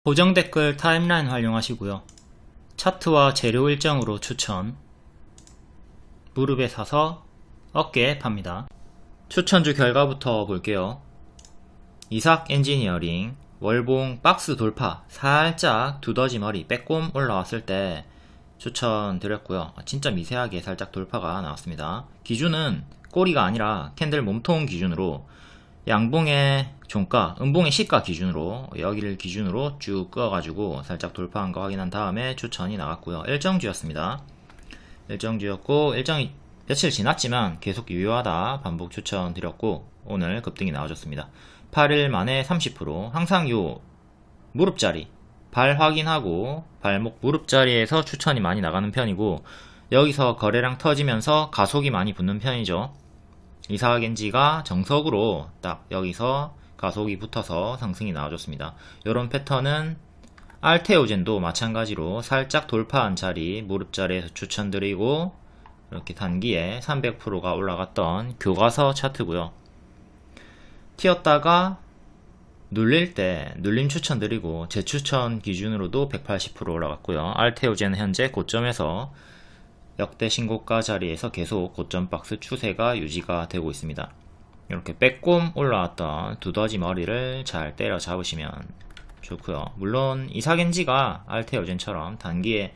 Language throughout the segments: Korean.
고정 댓글 타임라인 활용하시고요. 차트와 재료 일정으로 추천. 무릎에 사서 어깨에 팝니다. 추천주 결과부터 볼게요. 이삭 엔지니어링 월봉 박스 돌파 살짝 두더지 머리 빼꼼 올라왔을 때 추천드렸고요. 진짜 미세하게 살짝 돌파가 나왔습니다. 기준은 꼬리가 아니라 캔들 몸통 기준으로 양봉의 종가, 음봉의 시가 기준으로 여기를 기준으로 쭉 그어가지고 살짝 돌파한 거 확인한 다음에 추천이 나갔고요. 일정주였습니다. 일정주였고 일정이 며칠 지났지만 계속 유효하다 반복 추천드렸고 오늘 급등이 나와줬습니다. 8일 만에 30%. 항상 요 무릎자리 발 확인하고 발목 무릎자리에서 추천이 많이 나가는 편이고 여기서 거래량 터지면서 가속이 많이 붙는 편이죠. 이삭엔지가 정석으로 딱 여기서 가속이 붙어서 상승이 나와줬습니다. 이런 패턴은 알테오젠도 마찬가지로 살짝 돌파한 자리 무릎 자리에서 추천드리고 이렇게 단기에 300%가 올라갔던 교과서 차트고요. 튀었다가 눌릴 때 눌림 추천드리고 재추천 기준으로도 180% 올라갔고요. 알테오젠은 현재 고점에서 역대 신고가 자리에서 계속 고점 박스 추세가 유지가 되고 있습니다. 이렇게 빼꼼 올라왔던 두더지 머리를 잘 때려 잡으시면 좋고요. 물론 이삭엔지가 알테오젠처럼 단기에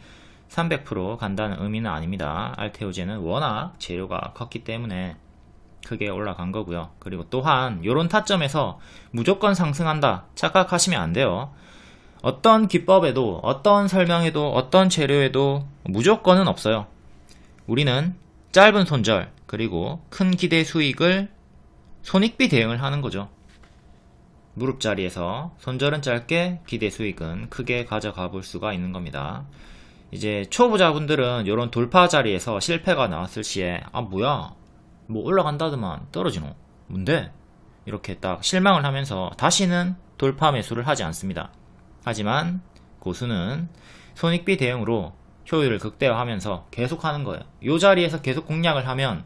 300% 간다는 의미는 아닙니다. 알테오젠은 워낙 재료가 컸기 때문에 크게 올라간 거고요. 그리고 또한 이런 타점에서 무조건 상승한다 착각하시면 안 돼요. 어떤 기법에도 어떤 설명에도 어떤 재료에도 무조건은 없어요. 우리는 짧은 손절 그리고 큰 기대 수익을 손익비 대응을 하는 거죠. 무릎 자리에서 손절은 짧게 기대 수익은 크게 가져가 볼 수가 있는 겁니다. 이제 초보자분들은 이런 돌파 자리에서 실패가 나왔을 시에 뭐야 뭐 올라간다더만 떨어지노 뭔데 이렇게 딱 실망을 하면서 다시는 돌파 매수를 하지 않습니다. 하지만 고수는 손익비 대응으로 효율을 극대화하면서 계속 하는 거예요. 이 자리에서 계속 공략을 하면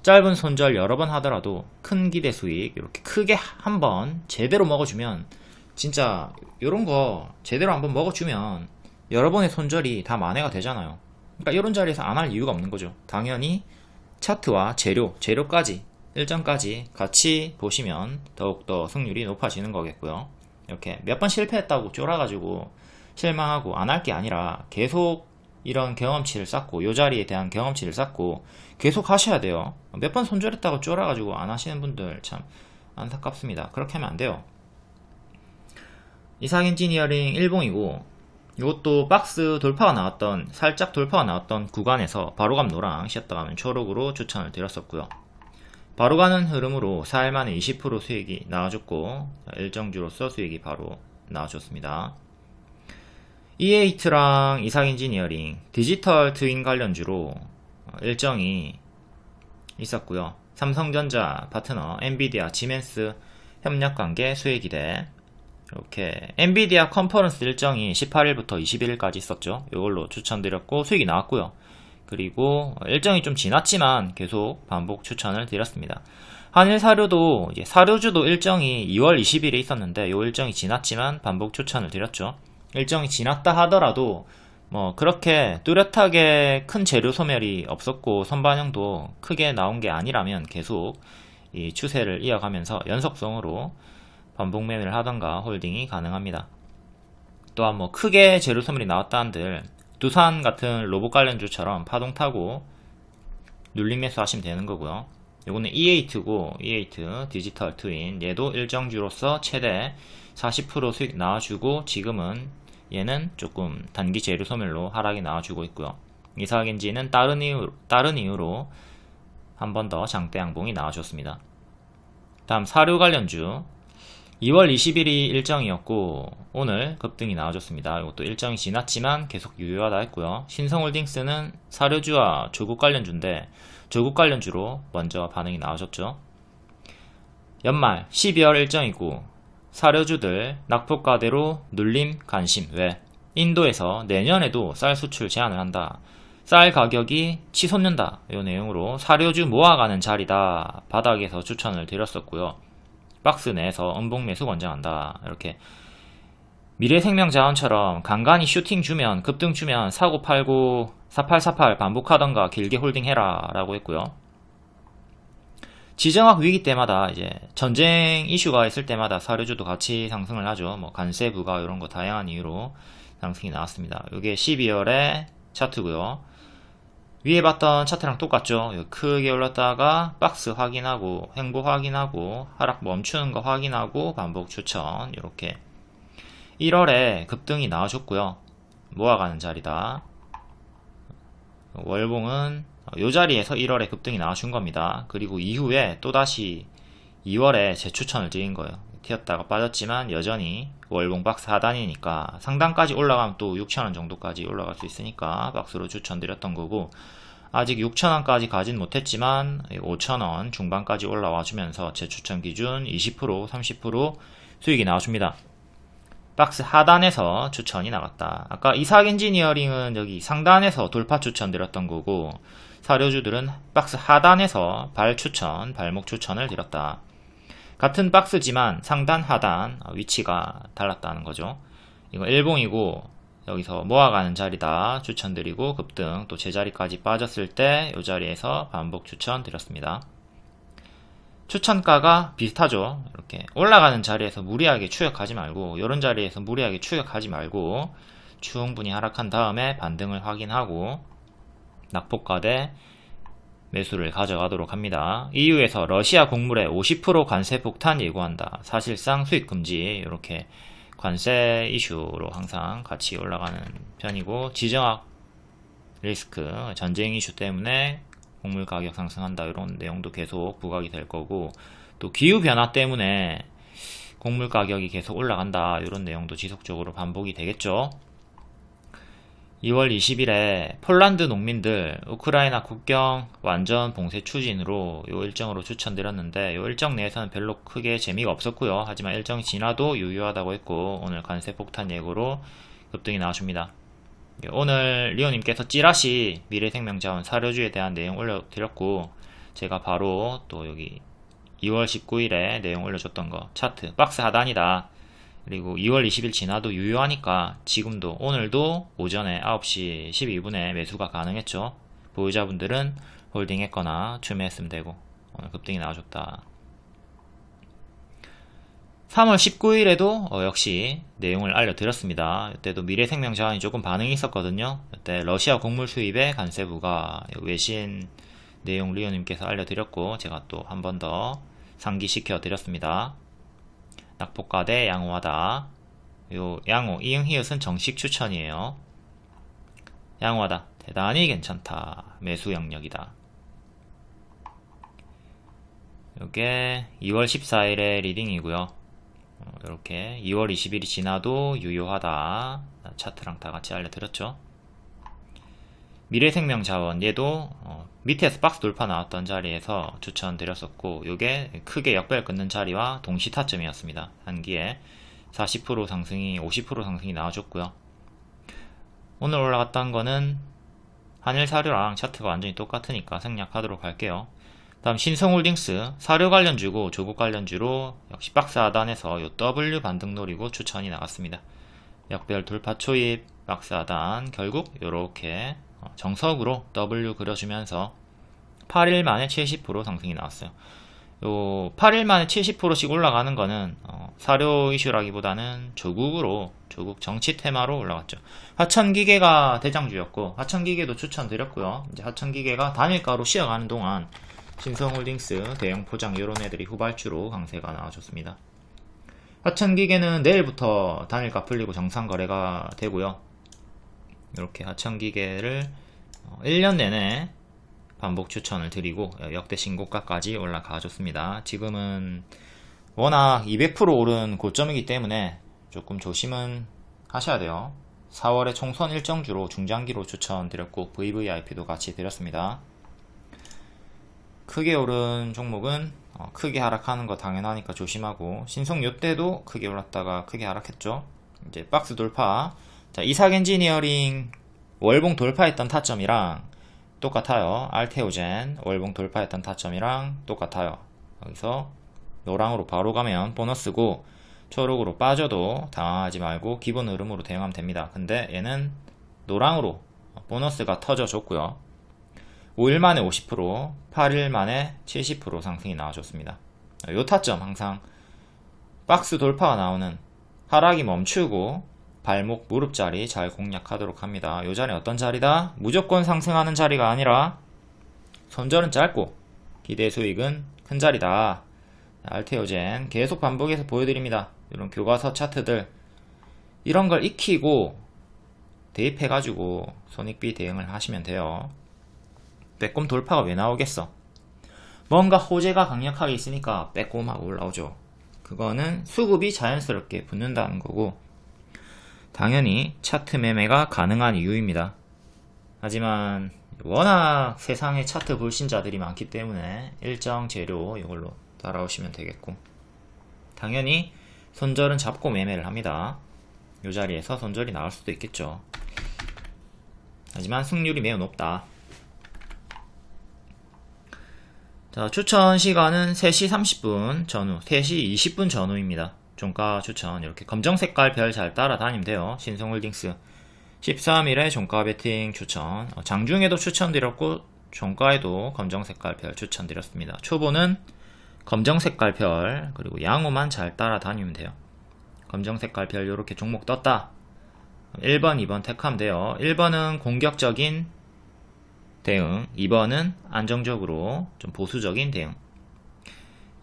짧은 손절 여러 번 하더라도 큰 기대 수익 이렇게 크게 한번 제대로 먹어주면 진짜 이런 거 제대로 한번 먹어주면 여러 번의 손절이 다 만회가 되잖아요. 그러니까 이런 자리에서 안 할 이유가 없는 거죠. 당연히 차트와 재료까지 일정까지 같이 보시면 더욱더 승률이 높아지는 거겠고요. 이렇게 몇 번 실패했다고 쫄아가지고 실망하고 안 할 게 아니라 계속 이런 경험치를 쌓고 이 자리에 대한 경험치를 쌓고 계속 하셔야 돼요. 몇 번 손절했다고 쫄아가지고 안 하시는 분들 참 안타깝습니다. 그렇게 하면 안 돼요. 이삭 엔지니어링 일봉이고 이것도 박스 돌파가 나왔던 살짝 돌파가 나왔던 구간에서 바로 감 노랑 쉬었다 가면 초록으로 추천을 드렸었고요. 바로 가는 흐름으로 4일 만에 20% 수익이 나와줬고 일정주로서 수익이 바로 나와줬습니다. E8랑 이삭 엔지니어링 디지털 트윈 관련주로 일정이 있었고요. 삼성전자 파트너 엔비디아 지멘스 협력관계 수혜기대 이렇게 엔비디아 컨퍼런스 일정이 18일부터 21일까지 있었죠. 이걸로 추천드렸고 수익이 나왔고요. 그리고 일정이 좀 지났지만 계속 반복 추천을 드렸습니다. 한일사료도 이제 사료주도 일정이 2월 20일에 있었는데 이 일정이 지났지만 반복 추천을 드렸죠. 일정이 지났다 하더라도 뭐 그렇게 뚜렷하게 큰 재료 소멸이 없었고 선반영도 크게 나온 게 아니라면 계속 이 추세를 이어가면서 연속성으로 반복 매매를 하던가 홀딩이 가능합니다. 또한 뭐 크게 재료 소멸이 나왔다 한들 두산 같은 로봇 관련주처럼 파동 타고 눌림 매수 하시면 되는 거고요. 요거는 E8고 E8 디지털 트윈 얘도 일정주로서 최대 40% 수익 나와주고 지금은 얘는 조금 단기 재료 소멸로 하락이 나와주고 있고요. 이삭엔지는 다른 이유로 한 번 더 장대 양봉이 나와줬습니다. 다음 사료 관련주 2월 20일이 일정이었고 오늘 급등이 나와줬습니다. 이것도 일정이 지났지만 계속 유효하다 했고요. 신성홀딩스는 사료주와 조국 관련주인데 조국 관련주로 먼저 반응이 나와줬죠. 연말 12월 일정이고 사료주들 낙폭과대로 눌림 관심. 왜? 인도에서 내년에도 쌀 수출 제한을 한다. 쌀 가격이 치솟는다. 이 내용으로 사료주 모아가는 자리다. 바닥에서 추천을 드렸었고요. 박스 내에서 음봉 매수 권장한다. 이렇게 미래생명자원처럼 간간히 슈팅 주면 급등 주면 사고 팔고 4848 반복하던가 길게 홀딩해라 라고 했고요. 지정학 위기 때마다 이제 전쟁 이슈가 있을 때마다 사료주도 같이 상승을 하죠. 뭐 관세 부과 이런 거 다양한 이유로 상승이 나왔습니다. 이게 12월의 차트고요. 위에 봤던 차트랑 똑같죠. 크게 올랐다가 박스 확인하고 횡보 확인하고 하락 멈추는 거 확인하고 반복 추천 이렇게 1월에 급등이 나와줬고요. 모아가는 자리다. 월봉은 이 자리에서 1월에 급등이 나와준 겁니다. 그리고 이후에 또다시 2월에 재추천을 드린 거예요. 튀었다가 빠졌지만 여전히 월봉 박스 하단이니까 상단까지 올라가면 또 6,000원 정도까지 올라갈 수 있으니까 박스로 추천드렸던 거고, 아직 6,000원까지 가진 못했지만 5,000원 중반까지 올라와 주면서 재추천 기준 20% 30% 수익이 나와줍니다. 박스 하단에서 추천이 나갔다. 아까 이삭 엔지니어링은 여기 상단에서 돌파 추천 드렸던 거고, 사료주들은 박스 하단에서 발 추천, 발목 추천을 드렸다. 같은 박스지만 상단 하단 위치가 달랐다는 거죠. 이거 일봉이고 여기서 모아가는 자리다 추천드리고 급등, 또 제자리까지 빠졌을 때 이 자리에서 반복 추천 드렸습니다. 추천가가 비슷하죠. 이렇게 올라가는 자리에서 무리하게 추격하지 말고, 이런 자리에서 무리하게 추격하지 말고 충분히 하락한 다음에 반등을 확인하고 낙폭과대 매수를 가져가도록 합니다. EU에서 러시아 곡물에 50% 관세 폭탄 예고한다. 사실상 수입 금지, 이렇게 관세 이슈로 항상 같이 올라가는 편이고, 지정학 리스크, 전쟁 이슈 때문에 곡물 가격 상승한다, 이런 내용도 계속 부각이 될 거고, 또 기후 변화 때문에 곡물 가격이 계속 올라간다, 이런 내용도 지속적으로 반복이 되겠죠. 2월 20일에 폴란드 농민들 우크라이나 국경 완전 봉쇄 추진으로 요 일정으로 추천드렸는데, 요 일정 내에서는 별로 크게 재미가 없었고요. 하지만 일정이 지나도 유효하다고 했고, 오늘 관세 폭탄 예고로 급등이 나와줍니다. 오늘 리오님께서 찌라시 미래생명자원 사료주에 대한 내용 올려드렸고, 제가 바로 또 여기 2월 19일에 내용 올려줬던 거 차트 박스 하단이다. 그리고 2월 20일 지나도 유효하니까 지금도 오늘도 오전에 9시 12분에 매수가 가능했죠. 보유자분들은 홀딩했거나 추매했으면 되고, 오늘 급등이 나와줬다. 3월 19일에도 역시 내용을 알려드렸습니다. 이때도 미래생명자원이 조금 반응이 있었거든요. 이때 러시아 곡물 수입의 관세 부과 외신 내용 리오님께서 알려드렸고, 제가 또 한 번 더 상기시켜 드렸습니다. 낙폭과대 양호하다. 요 양호 이응히읗은 정식 추천이에요. 양호하다, 대단히 괜찮다, 매수 영역이다. 요게 2월 14일의 리딩이고요. 이렇게 2월 20일이 지나도 유효하다, 차트랑 다 같이 알려드렸죠. 미래생명자원 얘도 밑에서 박스 돌파 나왔던 자리에서 추천드렸었고, 요게 크게 역배를 끊는 자리와 동시 타점이었습니다. 한기에 40% 상승이 50% 상승이 나와줬고요. 오늘 올라갔던 거는 한일사료랑 차트가 완전히 똑같으니까 생략하도록 할게요. 다음 신성홀딩스 사료 관련주고 조국 관련주로 역시 박스 하단에서 요 W 반등 노리고 추천이 나갔습니다. 역별 돌파 초입 박스 하단, 결국 요렇게 정석으로 W 그려주면서 8일 만에 70% 상승이 나왔어요. 요 8일 만에 70%씩 올라가는 거는 사료 이슈라기보다는 조국 정치 테마로 올라갔죠. 하천기계가 대장주였고, 하천기계도 추천드렸고요. 이제 하천기계가 단일가로 쉬어가는 동안 신성홀딩스, 대형포장 이런 애들이 후발주로 강세가 나와줬습니다. 하천기계는 내일부터 단일가 풀리고 정상 거래가 되고요. 이렇게 하천기계를 1년 내내 반복 추천을 드리고 역대 신고가까지 올라가 줬습니다. 지금은 워낙 200% 오른 고점이기 때문에 조금 조심은 하셔야 돼요. 4월에 총선 일정주로 중장기로 추천드렸고 VVIP도 같이 드렸습니다. 크게 오른 종목은 크게 하락하는 거 당연하니까 조심하고, 신성 요때도 크게 올랐다가 크게 하락했죠. 이제 박스 돌파, 자 이삭 엔지니어링 월봉 돌파했던 타점이랑 똑같아요. 알테오젠 월봉 돌파했던 타점이랑 똑같아요. 여기서 노랑으로 바로 가면 보너스고, 초록으로 빠져도 당황하지 말고 기본 흐름으로 대응하면 됩니다. 근데 얘는 노랑으로 보너스가 터져줬고요. 5일 만에 50%, 8일 만에 70% 상승이 나와줬습니다. 요 타점 항상 박스 돌파가 나오는 하락이 멈추고 발목 무릎 자리 잘 공략하도록 합니다. 요 자리 어떤 자리다? 무조건 상승하는 자리가 아니라 손절은 짧고 기대 수익은 큰 자리다. 알테오젠 계속 반복해서 보여드립니다. 이런 교과서 차트들 이런 걸 익히고 대입해가지고 손익비 대응을 하시면 돼요. 빼꼼 돌파가 왜 나오겠어? 뭔가 호재가 강력하게 있으니까 빼꼼하고 올라오죠. 그거는 수급이 자연스럽게 붙는다는 거고 당연히 차트 매매가 가능한 이유입니다. 하지만 워낙 세상에 차트 불신자들이 많기 때문에 일정 재료 이걸로 따라오시면 되겠고 당연히 손절은 잡고 매매를 합니다. 이 자리에서 손절이 나올 수도 있겠죠. 하지만 승률이 매우 높다. 자, 추천 시간은 3시 30분 전후, 3시 20분 전후입니다. 종가 추천 이렇게 검정 색깔 별 잘 따라다니면 돼요. 신성홀딩스 13일에 종가 베팅 추천, 장중에도 추천드렸고 종가에도 검정 색깔 별 추천드렸습니다. 초보는 검정 색깔 별 그리고 양호만 잘 따라다니면 돼요. 검정 색깔 별 이렇게 종목 떴다. 1번, 2번 택하면 돼요. 1번은 공격적인 대응, 2번은 안정적으로 좀 보수적인 대응.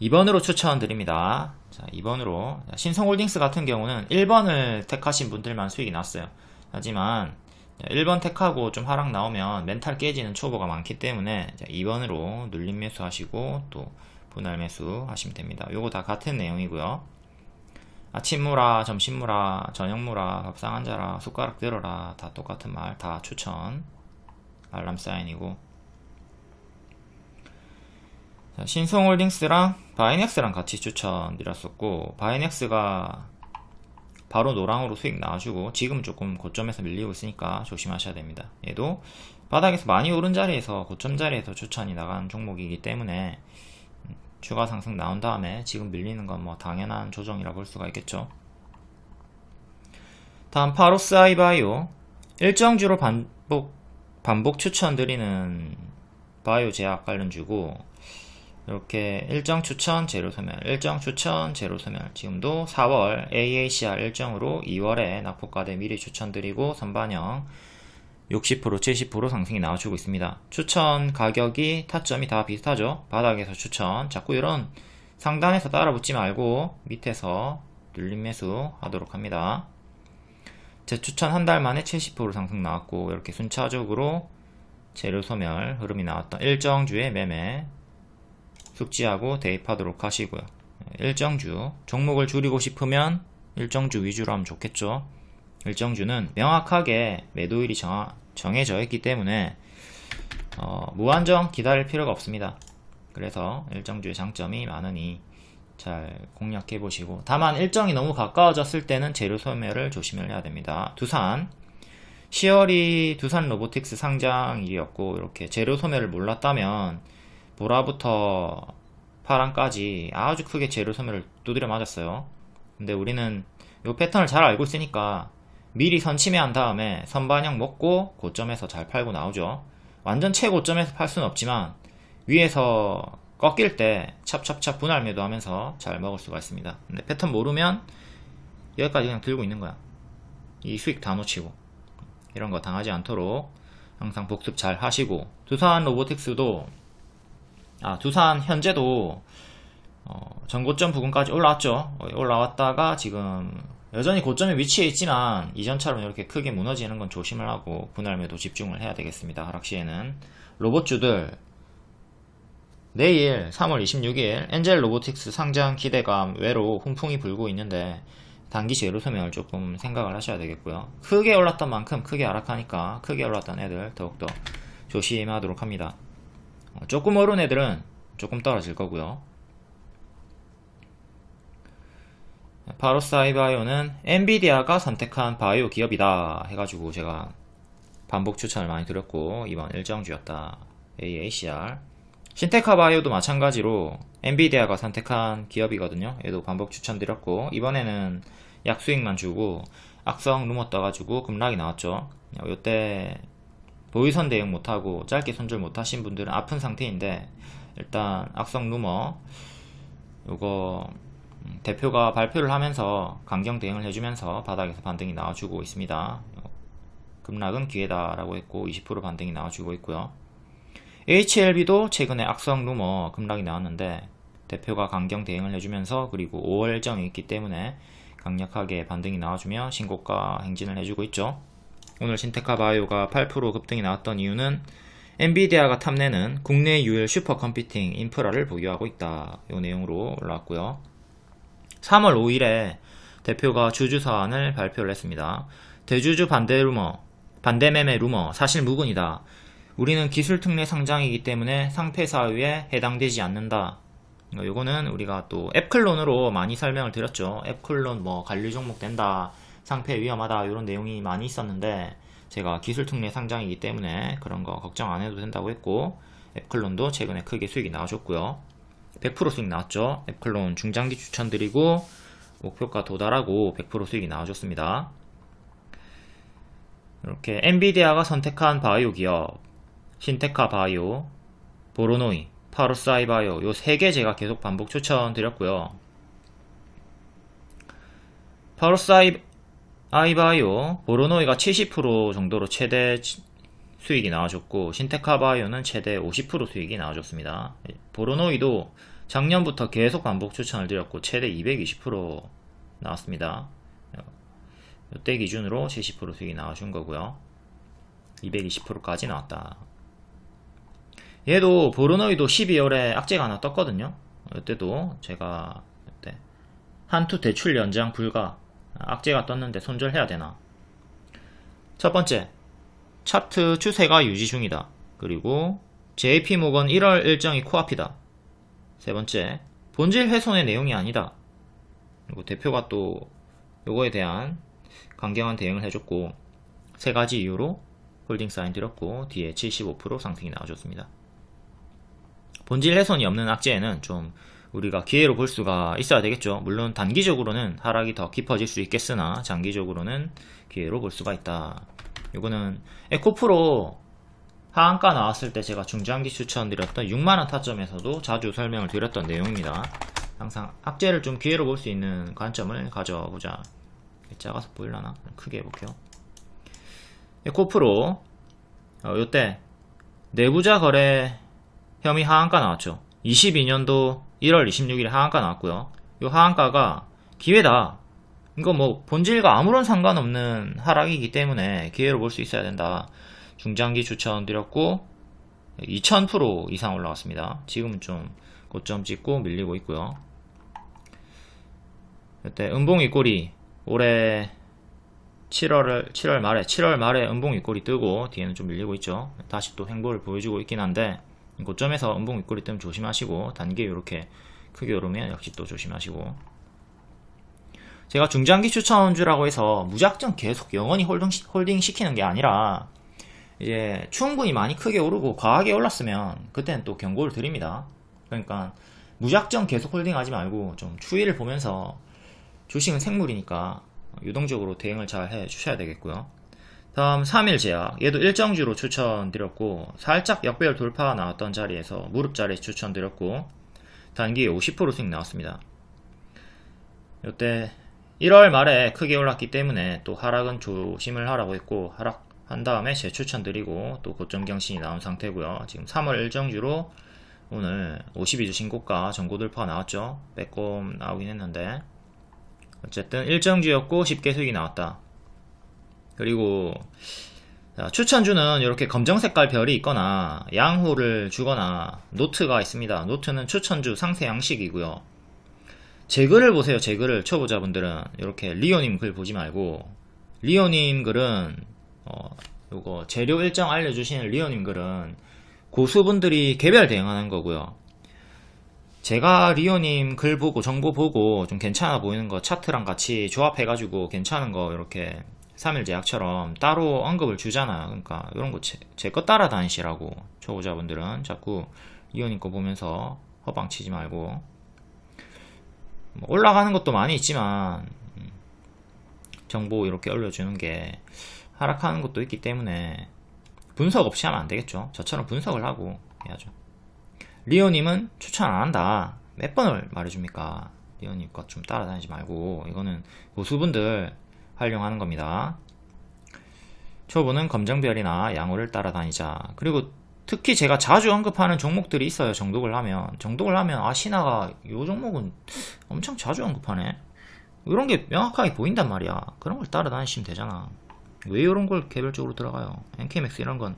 2번으로 추천드립니다. 자, 2번으로 신성홀딩스 같은 경우는 1번을 택하신 분들만 수익이 났어요. 하지만 1번 택하고 좀 하락 나오면 멘탈 깨지는 초보가 많기 때문에 2번으로 눌림 매수 하시고 또 분할 매수 하시면 됩니다. 요거 다 같은 내용이고요. 아침무라, 점심무라, 저녁무라, 밥상 앉아라, 숟가락 들어라 다 똑같은 말, 다 추천 알람 사인이고 신성홀딩스랑 바이넥스랑 같이 추천드렸었고 바이넥스가 바로 노랑으로 수익 나와주고 지금 조금 고점에서 밀리고 있으니까 조심하셔야 됩니다. 얘도 바닥에서 많이 오른 자리에서 고점 자리에서 추천이 나간 종목이기 때문에 추가 상승 나온 다음에 지금 밀리는 건 뭐 당연한 조정이라 볼 수가 있겠죠. 다음 파로스 아이바이오 일정주로 반복 추천드리는 바이오 제약 관련주고 이렇게 일정 추천 재료 소멸, 일정 추천 재료 소멸. 지금도 4월 AACR 일정으로 2월에 낙폭과대 미리 추천드리고 선반영 60% 70% 상승이 나와주고 있습니다. 추천 가격이 타점이 다 비슷하죠. 바닥에서 추천 자꾸 이런 상단에서 따라붙지 말고 밑에서 눌림 매수 하도록 합니다. 재추천 한 달 만에 70% 상승 나왔고 이렇게 순차적으로 재료 소멸 흐름이 나왔던 일정주의 매매 숙지하고 대입하도록 하시고요. 일정주 종목을 줄이고 싶으면 일정주 위주로 하면 좋겠죠. 일정주는 명확하게 매도일이 정해져 있기 때문에 무한정 기다릴 필요가 없습니다. 그래서 일정주의 장점이 많으니 잘 공략해 보시고 다만 일정이 너무 가까워졌을 때는 재료 소멸을 조심을 해야 됩니다. 두산 10월이 두산 로보틱스 상장일이었고 이렇게 재료 소멸을 몰랐다면 보라부터 파랑까지 아주 크게 재료 소멸을 두드려 맞았어요. 근데 우리는 이 패턴을 잘 알고 있으니까 미리 선침해한 다음에 선반영 먹고 고점에서 잘 팔고 나오죠. 완전 최고점에서 팔 수는 없지만 위에서 꺾일 때 찹찹찹 분할 매도하면서 잘 먹을 수가 있습니다. 근데 패턴 모르면 여기까지 그냥 들고 있는 거야. 이 수익 다 놓치고 이런 거 당하지 않도록 항상 복습 잘 하시고 두산 로보틱스도 두산 현재도 전고점 부근까지 올라왔죠. 올라왔다가 지금 여전히 고점에 위치해 있지만 이전처럼 이렇게 크게 무너지는 건 조심을 하고 분할 매도 집중을 해야 되겠습니다. 하락 시에는 로봇주들 내일 3월 26일 엔젤 로보틱스 상장 기대감 외로 훈풍이 불고 있는데 단기 재료 소멸 조금 생각을 하셔야 되겠고요. 크게 올랐던 만큼 크게 하락하니까 크게 올랐던 애들 더욱더 조심하도록 합니다. 조금 오른 애들은 조금 떨어질 거고요. 파로스 아이바이오는 엔비디아가 선택한 바이오 기업이다 해가지고 제가 반복 추천을 많이 드렸고 이번 일정주였다. AACR 신테카 바이오도 마찬가지로 엔비디아가 선택한 기업이거든요. 얘도 반복 추천드렸고, 이번에는 약수익만 주고 악성 루머 떠가지고 급락이 나왔죠. 요때 보유선 대응 못하고 짧게 손절 못하신 분들은 아픈 상태인데, 일단 악성 루머 요거 대표가 발표를 하면서 강경 대응을 해주면서 바닥에서 반등이 나와주고 있습니다. 급락은 기회다 라고 했고 20% 반등이 나와주고 있고요. HLB도 최근에 악성 루머 급락이 나왔는데 대표가 강경 대응을 해주면서, 그리고 5월 일정이 있기 때문에 강력하게 반등이 나와주며 신고가 행진을 해주고 있죠. 오늘 신테카 바이오가 8% 급등이 나왔던 이유는 엔비디아가 탐내는 국내 유일 슈퍼컴퓨팅 인프라를 보유하고 있다, 이 내용으로 올라왔고요. 3월 5일에 대표가 주주 사안을 발표를 했습니다. 대주주 반대 매매 루머 사실 무근이다. 우리는 기술 특례 상장이기 때문에 상폐 사유에 해당되지 않는다. 요거는 우리가 또 앱클론으로 많이 설명을 드렸죠. 앱클론 뭐 관리 종목 된다, 상폐 위험하다, 이런 내용이 많이 있었는데 제가 기술 특례 상장이기 때문에 그런 거 걱정 안 해도 된다고 했고, 앱클론도 최근에 크게 수익이 나와줬고요. 100% 수익 나왔죠. 앱클론 중장기 추천드리고 목표가 도달하고 100% 수익이 나와줬습니다. 이렇게 엔비디아가 선택한 바이오 기업, 신테카 바이오, 보로노이, 파로사이 바이오, 요 3개 제가 계속 반복 추천드렸고요. 파로사이 바이오, 보로노이가 70% 정도로 최대 수익이 나와줬고, 신테카 바이오는 최대 50% 수익이 나와줬습니다. 보로노이도 작년부터 계속 반복 추천을 드렸고 최대 220% 나왔습니다. 이때 기준으로 70% 수익이 나와준 거고요. 220%까지 나왔다. 얘도 보로노이도 12월에 악재가 하나 떴거든요. 이때도 제가 이때 한투 대출 연장 불가, 악재가 떴는데 손절해야 되나. 첫 번째, 차트 추세가 유지 중이다. 그리고 JP모건 1월 일정이 코앞이다. 세 번째, 본질 훼손의 내용이 아니다. 그리고 대표가 또 요거에 대한 강경한 대응을 해줬고, 세 가지 이유로 홀딩 사인 드렸고 뒤에 75% 상승이 나와줬습니다. 본질 훼손이 없는 악재에는 좀 우리가 기회로 볼 수가 있어야 되겠죠. 물론 단기적으로는 하락이 더 깊어질 수 있겠으나 장기적으로는 기회로 볼 수가 있다. 이거는 에코프로 하한가 나왔을 때 제가 중장기 추천드렸던 6만원 타점에서도 자주 설명을 드렸던 내용입니다. 항상 악재를 좀 기회로 볼 수 있는 관점을 가져보자. 작아서 보일라나? 크게 해볼게요. 에코프로 요때 내부자 거래 혐의 하한가 나왔죠. 22년도 1월 26일에 하한가 나왔고요. 요 하한가가 기회다. 이거 뭐 본질과 아무런 상관없는 하락이기 때문에 기회로 볼 수 있어야 된다. 중장기 추천드렸고 2000% 이상 올라왔습니다. 지금은 좀 고점 찍고 밀리고 있고요. 이때 음봉 윗꼬리 올해 7월 말에 음봉 윗꼬리 뜨고 뒤에는 좀 밀리고 있죠. 다시 또 횡보를 보여주고 있긴 한데 고점에서 음봉 윗꼬리 뜨면 조심하시고, 단계 이렇게 크게 오르면 역시 또 조심하시고. 제가 중장기 추천주라고 해서 무작정 계속 영원히 홀딩 시키는 게 아니라, 이제 충분히 많이 크게 오르고 과하게 올랐으면 그때는 또 경고를 드립니다. 그러니까 무작정 계속 홀딩하지 말고 좀 추이를 보면서, 주식은 생물이니까 유동적으로 대응을 잘 해 주셔야 되겠고요. 다음 3일 제약, 얘도 일정주로 추천드렸고 살짝 역배열 돌파가 나왔던 자리에서 무릎 자리에 추천드렸고 단기에 50% 수익 나왔습니다. 이때 1월 말에 크게 올랐기 때문에 또 하락은 조심을 하라고 했고, 하락한 다음에 재추천드리고 또 고점 경신이 나온 상태고요. 지금 3월 일정주로 오늘 52주 신고가 전고 돌파가 나왔죠. 빼꼼 나오긴 했는데 어쨌든 일정주였고 쉽게 수익이 나왔다. 그리고 추천주는 이렇게 검정 색깔 별이 있거나 양호를 주거나 노트가 있습니다. 노트는 추천주 상세 양식이고요. 제 글을 보세요. 제 글을 초보자분들은 이렇게 리오님 글 보지 말고, 리오님 글은 요거 재료 일정 알려주시는 리오님 글은 고수분들이 개별 대응하는 거고요. 제가 리오님 글 보고 정보 보고 좀 괜찮아 보이는 거 차트랑 같이 조합해가지고 괜찮은 거 이렇게 3일 제약처럼 따로 언급을 주잖아. 그러니까 이런 거 제 거 따라다니시라고. 초보자분들은 자꾸 이온이 거 보면서 허방 치지 말고. 뭐 올라가는 것도 많이 있지만 정보 이렇게 올려주는 게 하락하는 것도 있기 때문에 분석 없이 하면 안 되겠죠. 저처럼 분석을 하고 해야죠. 리오님은 추천 안 한다. 몇 번을 말해줍니까? 리오님 것 좀 따라다니지 말고. 이거는 고수분들 활용하는 겁니다. 초보는 검정별이나 양호를 따라다니자. 그리고 특히 제가 자주 언급하는 종목들이 있어요. 정독을 하면 아, 신화가 요 종목은 엄청 자주 언급하네, 이런 게 명확하게 보인단 말이야. 그런 걸 따라다니시면 되잖아. 왜 이런 걸 개별적으로 들어가요? NKMX 이런 건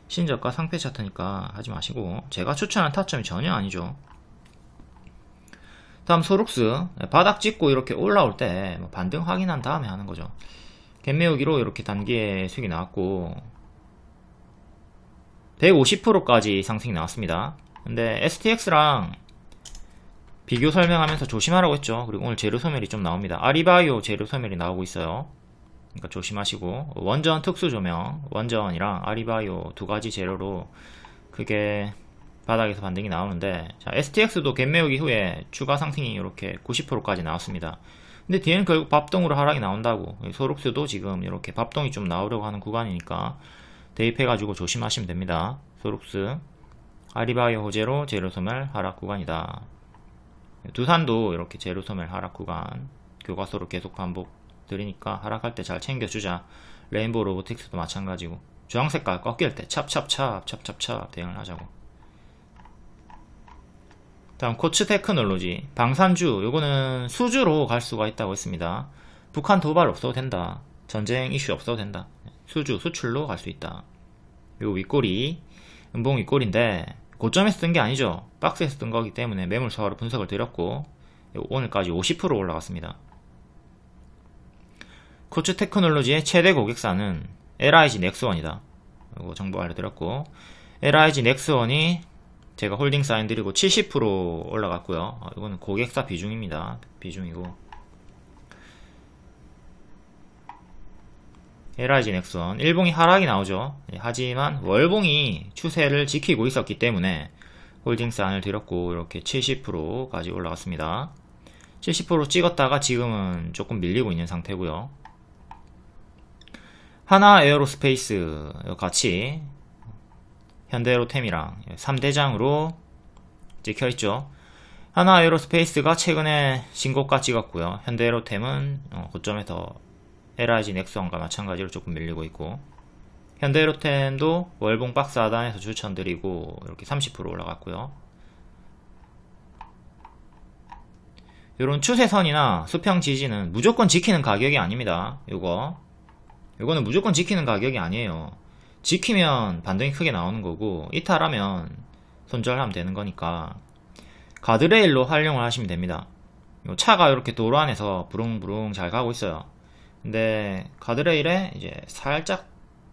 신저가 상패 차트니까 하지 마시고, 제가 추천한 타점이 전혀 아니죠. 다음 소룩스, 바닥 찍고 이렇게 올라올 때 반등 확인한 다음에 하는 거죠. 갭매우기로 이렇게 단기에 수익이 나왔고 150%까지 상승이 나왔습니다. 근데 STX랑 비교 설명하면서 조심하라고 했죠. 그리고 오늘 재료 소멸이 좀 나옵니다. 아리바이오 재료 소멸이 나오고 있어요. 그러니까 조심하시고, 원전 특수 조명, 원전이랑 아리바이오 두 가지 재료로 그게 바닥에서 반등이 나오는데, 자, STX도 갭매우기 후에 추가 상승이 이렇게 90%까지 나왔습니다. 근데 뒤에는 결국 밥동으로 하락이 나온다고. 소록스도 지금 이렇게 밥동이 좀 나오려고 하는 구간이니까 대입해가지고 조심하시면 됩니다. 소록스, 아리바이오 호재로 재료 소멸 하락 구간이다. 두산도 이렇게 재료 소멸 하락 구간, 교과서로 계속 반복 드리니까 하락할 때 잘 챙겨주자. 레인보우 로보틱스도 마찬가지고, 주황색깔 꺾일 때 찹찹찹 대응을 하자고. 다음 코츠 테크놀로지, 방산주, 요거는 수주로 갈 수가 있다고 했습니다. 북한 도발 없어도 된다. 전쟁 이슈 없어도 된다. 수주, 수출로 갈 수 있다. 요 윗꼬리, 음봉 윗꼬리인데 고점에서 뜬 게 아니죠. 박스에서 뜬 거기 때문에 매물 소화로 분석을 드렸고, 오늘까지 50% 올라갔습니다. 코츠 테크놀로지의 최대 고객사는 LIG 넥스원이다. 이거 정보 알려드렸고, LIG 넥스원이 제가 홀딩 사인 드리고 70% 올라갔고요. 이거는 고객사 비중입니다. 비중이고, LIG 넥스원 일봉이 하락이 나오죠. 하지만 월봉이 추세를 지키고 있었기 때문에 홀딩 사인을 드렸고 이렇게 70%까지 올라갔습니다. 70% 찍었다가 지금은 조금 밀리고 있는 상태고요. 하나 에어로스페이스 같이 현대로템이랑 3대장으로 찍혀있죠. 하나 에어로스페이스가 최근에 신고가 찍었고요. 현대로템은 고점에서 LIG 넥스원과 마찬가지로 조금 밀리고 있고, 현대로템도 월봉 박스 하단에서 추천드리고 이렇게 30% 올라갔고요. 이런 추세선이나 수평 지지는 무조건 지키는 가격이 아닙니다. 요거는 무조건 지키는 가격이 아니에요. 지키면 반등이 크게 나오는 거고, 이탈하면 손절하면 되는 거니까 가드레일로 활용을 하시면 됩니다. 차가 이렇게 도로 안에서 부릉부릉 잘 가고 있어요. 근데 가드레일에 이제 살짝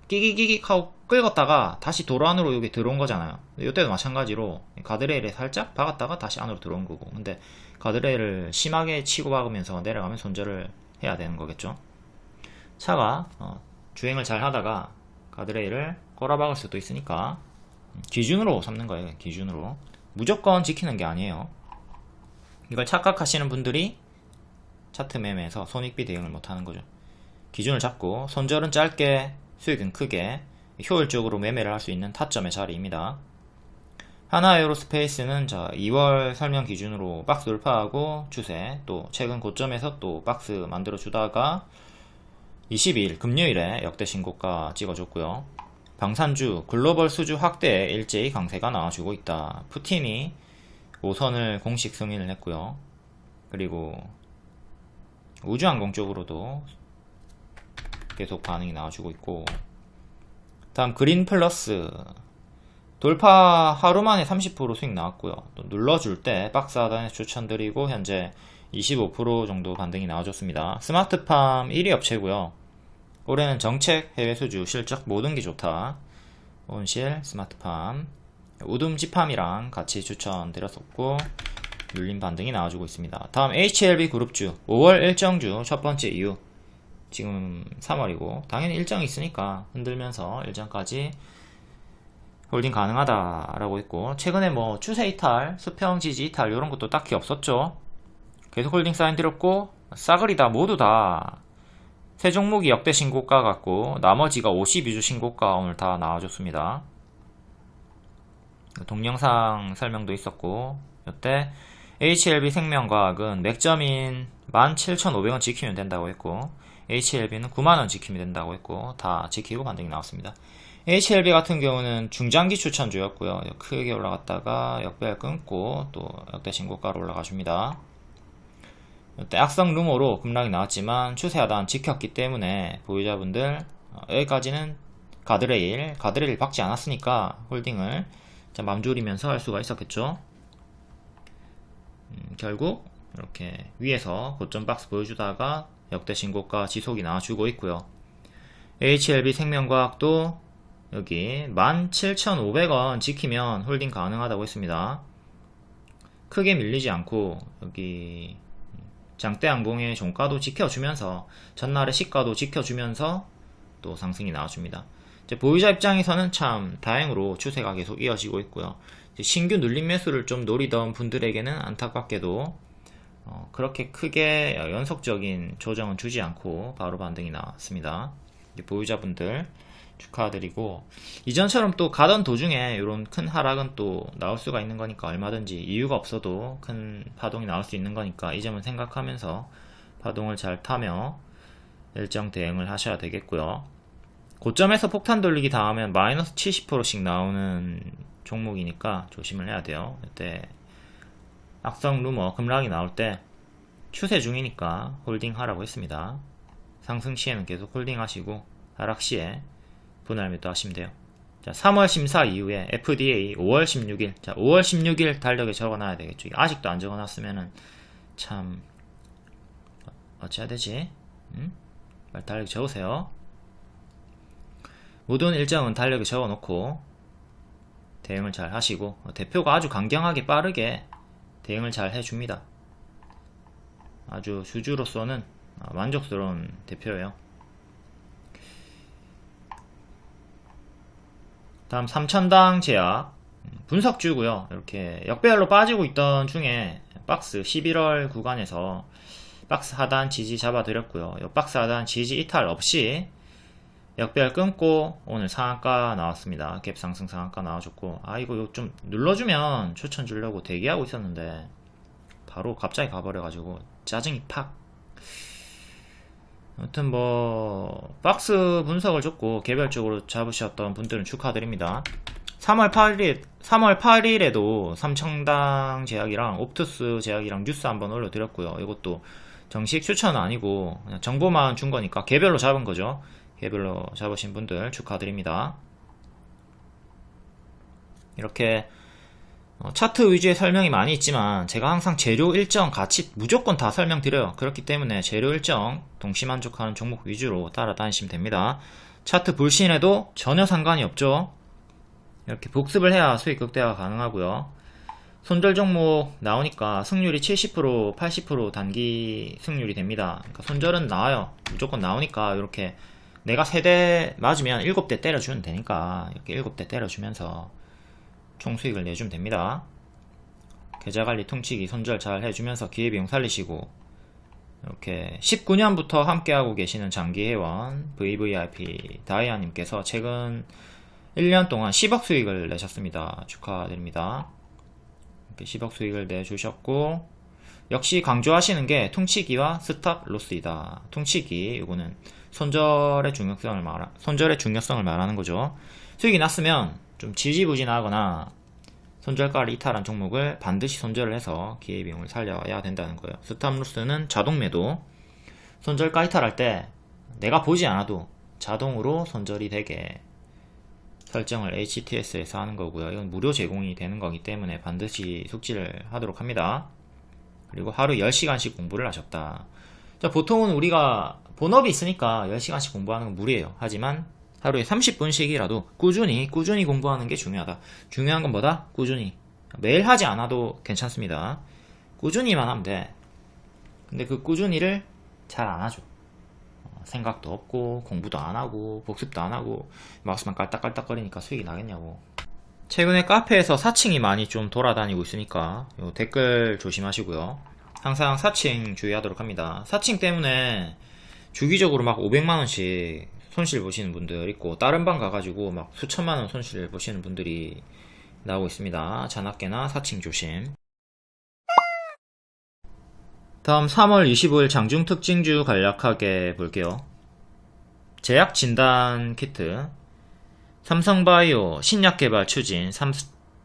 끼기끼기 하고 끌었다가 다시 도로 안으로 여기 들어온 거잖아요. 이때도 마찬가지로 가드레일에 살짝 박았다가 다시 안으로 들어온 거고, 근데 가드레일을 심하게 치고 박으면서 내려가면 손절을 해야 되는 거겠죠. 차가 주행을 잘 하다가 가드레일을 꼬라박을 수도 있으니까 기준으로 삼는 거예요. 기준으로. 무조건 지키는 게 아니에요. 이걸 착각하시는 분들이 차트 매매에서 손익비 대응을 못하는 거죠. 기준을 잡고 손절은 짧게, 수익은 크게, 효율적으로 매매를 할 수 있는 타점의 자리입니다. 하나 에어로스페이스는 2월 설명 기준으로 박스 돌파하고 추세, 또 최근 고점에서 또 박스 만들어 주다가 22일 금요일에 역대 신고가 찍어줬고요. 방산주 글로벌 수주 확대에 일제히 강세가 나와주고 있다. 푸틴이 5선을 공식 승인을 했고요. 그리고 우주항공 쪽으로도 계속 반응이 나와주고 있고, 다음 그린 플러스 돌파 하루 만에 30% 수익 나왔고요. 또 눌러줄 때 박스 하단에서 추천드리고 현재 25% 정도 반등이 나와줬습니다. 스마트팜 1위 업체고요. 올해는 정책, 해외 수주, 실적 모든 게 좋다. 온실, 스마트팜, 우둠지팜이랑 같이 추천드렸었고 눌림 반등이 나와주고 있습니다. 다음 HLB 그룹주 5월 일정주 첫 번째 이유, 지금 3월이고 당연히 일정이 있으니까 흔들면서 일정까지 홀딩 가능하다라고 했고, 최근에 뭐 추세 이탈, 수평 지지 이탈 이런 것도 딱히 없었죠. 계속 홀딩 사인 드렸고, 싸그리 다 모두 다 세 종목이 역대 신고가 같고, 나머지가 52주 신고가 오늘 다 나와줬습니다. 동영상 설명도 있었고, 이때 HLB 생명과학은 맥점인 17,500원 지키면 된다고 했고, HLB는 9만원 지키면 된다고 했고, 다 지키고 반등이 나왔습니다. HLB 같은 경우는 중장기 추천주였고요. 크게 올라갔다가 역배열 끊고 또 역대 신고가로 올라가줍니다. 이때 악성 루머로 급락이 나왔지만 추세 하단 지켰기 때문에 보유자분들 여기까지는 가드레일 박지 않았으니까 홀딩을 맘 졸이면서 할 수가 있었겠죠. 결국 이렇게 위에서 고점 박스 보여주다가 역대 신고가 지속이 나와주고 있고요. HLB 생명과학도 여기 17,500원 지키면 홀딩 가능하다고 했습니다. 크게 밀리지 않고 여기 장대 양봉의 종가도 지켜주면서 전날의 시가도 지켜주면서 또 상승이 나와줍니다. 이제 보유자 입장에서는 참 다행으로 추세가 계속 이어지고 있고요. 신규 눌림 매수를 좀 노리던 분들에게는 안타깝게도 그렇게 크게 연속적인 조정은 주지 않고 바로 반등이 나왔습니다. 보유자분들 축하드리고, 이전처럼 또 가던 도중에 이런 큰 하락은 또 나올 수가 있는 거니까 얼마든지 이유가 없어도 큰 파동이 나올 수 있는 거니까 이 점은 생각하면서 파동을 잘 타며 일정 대응을 하셔야 되겠고요. 고점에서 폭탄 돌리기 당하면 마이너스 70%씩 나오는 종목이니까 조심을 해야 돼요. 이때 악성 루머 급락이 나올 때 추세 중이니까 홀딩 하라고 했습니다. 상승 시에는 계속 홀딩 하시고 하락 시에 분할 매도 하시면 돼요. 자, 3월 심사 이후에 FDA 5월 16일. 자, 5월 16일 달력에 적어놔야 되겠죠. 아직도 안 적어놨으면은 참 어찌해야 되지? 빨리 달력에 적으세요. 모든 일정은 달력에 적어놓고 대응을 잘 하시고, 대표가 아주 강경하게 빠르게 대응을 잘 해줍니다. 아주 주주로서는 만족스러운 대표예요. 다음 삼천당 제약 분석주고요. 이렇게 역배열로 빠지고 있던 중에 박스 11월 구간에서 박스 하단 지지 잡아드렸고요. 이 박스 하단 지지 이탈 없이 역배열 끊고 오늘 상한가 나왔습니다. 갭 상승 상한가 나와줬고, 이거 좀 눌러주면 추천 주려고 대기하고 있었는데 바로 갑자기 가버려가지고 짜증이 팍. 아무튼 뭐 박스 분석을 줬고 개별적으로 잡으셨던 분들은 축하드립니다. 3월 8일에도 삼청당 제약이랑 옵투스 제약이랑 뉴스 한번 올려드렸고요. 이것도 정식 추천은 아니고 그냥 정보만 준 거니까 개별로 잡은 거죠. 개별로 잡으신 분들 축하드립니다. 이렇게 차트 위주의 설명이 많이 있지만 제가 항상 재료 일정 같이 무조건 다 설명드려요. 그렇기 때문에 재료 일정 동시만족하는 종목 위주로 따라다니시면 됩니다. 차트 불신해도 전혀 상관이 없죠. 이렇게 복습을 해야 수익 극대화가 가능하고요. 손절 종목 나오니까 승률이 70% 80% 단기 승률이 됩니다. 그러니까 손절은 나와요. 무조건 나오니까 이렇게 내가 3대 맞으면 7대 때려주면 되니까 이렇게 7대 때려주면서 총 수익을 내주면 됩니다. 계좌관리 퉁치기 손절 잘 해주면서 기회비용 살리시고, 이렇게 19년부터 함께하고 계시는 장기회원 VVIP 다이아님께서 최근 1년 동안 10억 수익을 내셨습니다. 축하드립니다. 이렇게 10억 수익을 내주셨고, 역시 강조하시는 게 퉁치기와 스탑 로스이다. 퉁치기, 이거는 손절의 중요성을 말하는 거죠. 수익이 났으면 좀 지지부진하거나 손절가를 이탈한 종목을 반드시 손절을 해서 기회비용을 살려야 된다는 거예요. 스탑로스는 자동매도, 손절가 이탈할 때 내가 보지 않아도 자동으로 손절이 되게 설정을 HTS에서 하는 거고요. 이건 무료 제공이 되는 거기 때문에 반드시 숙지를 하도록 합니다. 그리고 하루 10시간씩 공부를 하셨다. 자, 보통은 우리가 본업이 있으니까 10시간씩 공부하는 건 무리예요. 하지만 하루에 30분씩이라도 꾸준히 공부하는 게 중요하다. 중요한 건 뭐다? 꾸준히. 매일 하지 않아도 괜찮습니다. 꾸준히만 하면 돼. 근데 그 꾸준히를 잘 안 하죠. 생각도 없고 공부도 안 하고 복습도 안 하고 마우스만 깔딱깔딱거리니까 수익이 나겠냐고. 최근에 카페에서 사칭이 많이 좀 돌아다니고 있으니까 요 댓글 조심하시고요. 항상 사칭 주의하도록 합니다. 사칭 때문에 주기적으로 막 500만원씩 손실 보시는 분들 있고, 다른 방 가가지고 막 수천만원 손실 보시는 분들이 나오고 있습니다. 자나깨나 사칭 조심. 다음 3월 25일 장중 특징주 간략하게 볼게요. 제약 진단 키트, 삼성바이오 신약 개발 추진,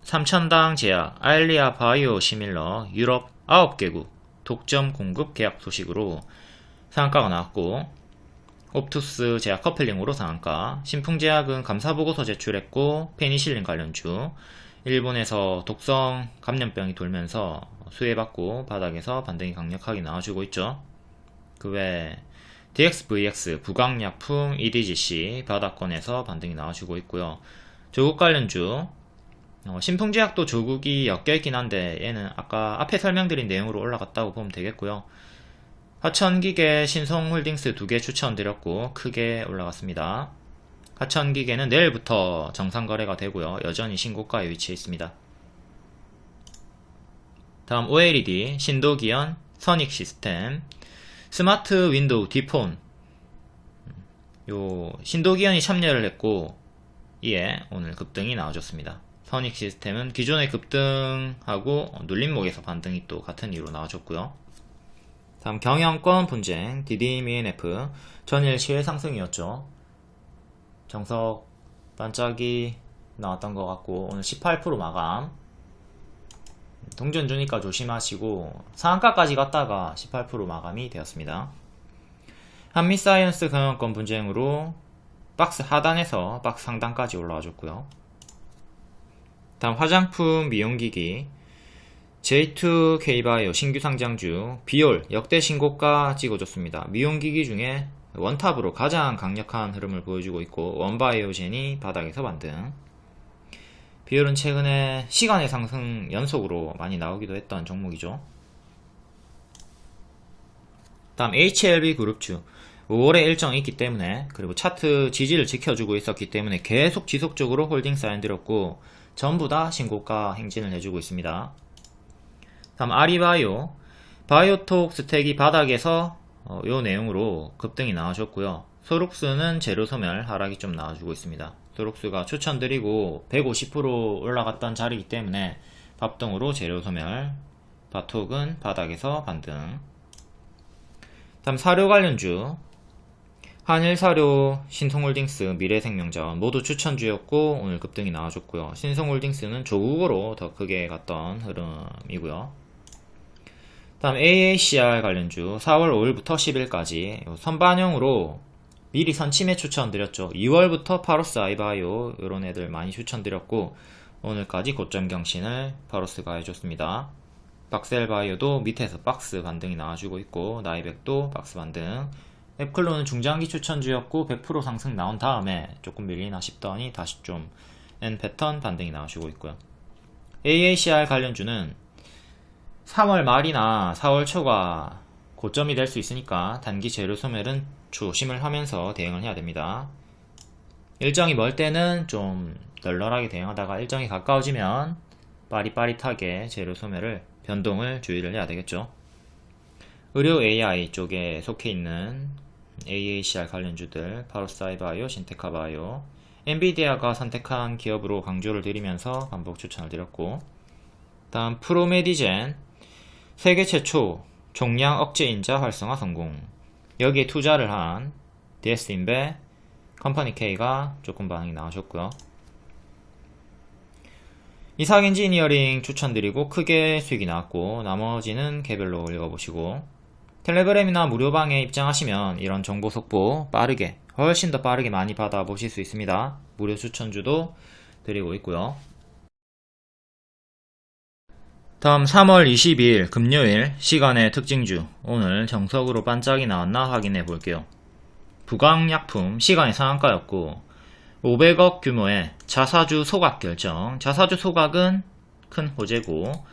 삼천당 제약, 아일리아 바이오 시밀러, 유럽 9개국 독점 공급 계약 소식으로 상한가가 나왔고, 옵투스 제약 커플링으로 상한가, 신풍제약은 감사보고서 제출했고 페니실린 관련주, 일본에서 독성 감염병이 돌면서 수혜받고 바닥에서 반등이 강력하게 나와주고 있죠. 그 외 DXVX 부강약품 EDGC 바닥권에서 반등이 나와주고 있고요. 조국 관련주, 신풍제약도 조국이 엮여있긴 한데 얘는 아까 앞에 설명드린 내용으로 올라갔다고 보면 되겠고요. 하천기계 신성홀딩스 2개 추천드렸고 크게 올라갔습니다. 하천기계는 내일부터 정상거래가 되고요. 여전히 신고가에 위치해 있습니다. 다음 OLED, 신도기현, 선익시스템, 스마트 윈도우 D폰, 요 신도기현이 참여를 했고 이에 오늘 급등이 나와줬습니다. 선익시스템은 기존의 급등하고 눌림목에서 반등이 또 같은 이유로 나와줬고요. 다음 경영권 분쟁, DDMENF 전일 시외 상승이었죠. 정석 반짝이 나왔던 것 같고 오늘 18% 마감. 동전 주니까 조심하시고 상한가까지 갔다가 18% 마감이 되었습니다. 한미사이언스 경영권 분쟁으로 박스 하단에서 박스 상단까지 올라와 줬고요. 다음 화장품 미용기기, J2K바이오 신규 상장주 비올 역대 신고가 찍어줬습니다. 미용기기 중에 원탑으로 가장 강력한 흐름을 보여주고 있고, 원바이오젠이 바닥에서 반등. 비올은 최근에 시간의 상승 연속으로 많이 나오기도 했던 종목이죠. 다음 HLB 그룹주, 5월에 일정이 있기 때문에, 그리고 차트 지지를 지켜주고 있었기 때문에 계속 지속적으로 홀딩 사인드렸고 전부 다 신고가 행진을 해주고 있습니다. 다음 아리바이오, 바이오톡 스택이 바닥에서 요 내용으로 급등이 나와줬고요. 소룩스는 재료소멸 하락이 좀 나와주고 있습니다. 소룩스가 추천드리고 150% 올라갔던 자리이기 때문에 밥등으로 재료소멸, 바톡은 바닥에서 반등. 다음 사료 관련주, 한일사료, 신성홀딩스, 미래생명자원 모두 추천주였고 오늘 급등이 나와줬고요. 신성홀딩스는 조국으로 더 크게 갔던 흐름이고요. 다음 AACR 관련주 4월 5일부터 10일까지 선반영으로 미리 선침해 추천드렸죠. 2월부터 파로스 아이바이오 이런 애들 많이 추천드렸고 오늘까지 고점 경신을 파로스가 해줬습니다. 박셀바이오도 밑에서 박스 반등이 나와주고 있고 나이백도 박스 반등. 앱클로는 중장기 추천주였고 100% 상승 나온 다음에 조금 밀리나 싶더니 다시 좀 N 패턴 반등이 나와주고 있고요. AACR 관련주는 3월 말이나 4월 초가 고점이 될 수 있으니까 단기 재료 소멸은 조심을 하면서 대응을 해야 됩니다. 일정이 멀 때는 좀 널널하게 대응하다가 일정이 가까워지면 빠릿빠릿하게 재료 소멸을 변동을 주의를 해야 되겠죠. 의료 AI 쪽에 속해 있는 AACR 관련주들 파로사이바이오, 신테카바이오, 엔비디아가 선택한 기업으로 강조를 드리면서 반복 추천을 드렸고, 다음 프로메디젠 세계 최초 종양 억제 인자 활성화 성공. 여기에 투자를 한 DS인베, 컴퍼니 K가 조금 반응이 나오셨고요. 이삭 엔지니어링 추천드리고 크게 수익이 나왔고 나머지는 개별로 읽어보시고, 텔레그램이나 무료방에 입장하시면 이런 정보 속보 빠르게, 훨씬 더 빠르게 많이 받아보실 수 있습니다. 무료 추천주도 드리고 있고요. 다음 3월 22일 금요일 시간의 특징주, 오늘 정석으로 반짝이 나왔나 확인해 볼게요. 부강약품 시간의 상한가였고 500억 규모의 자사주 소각 결정. 자사주 소각은 큰 호재고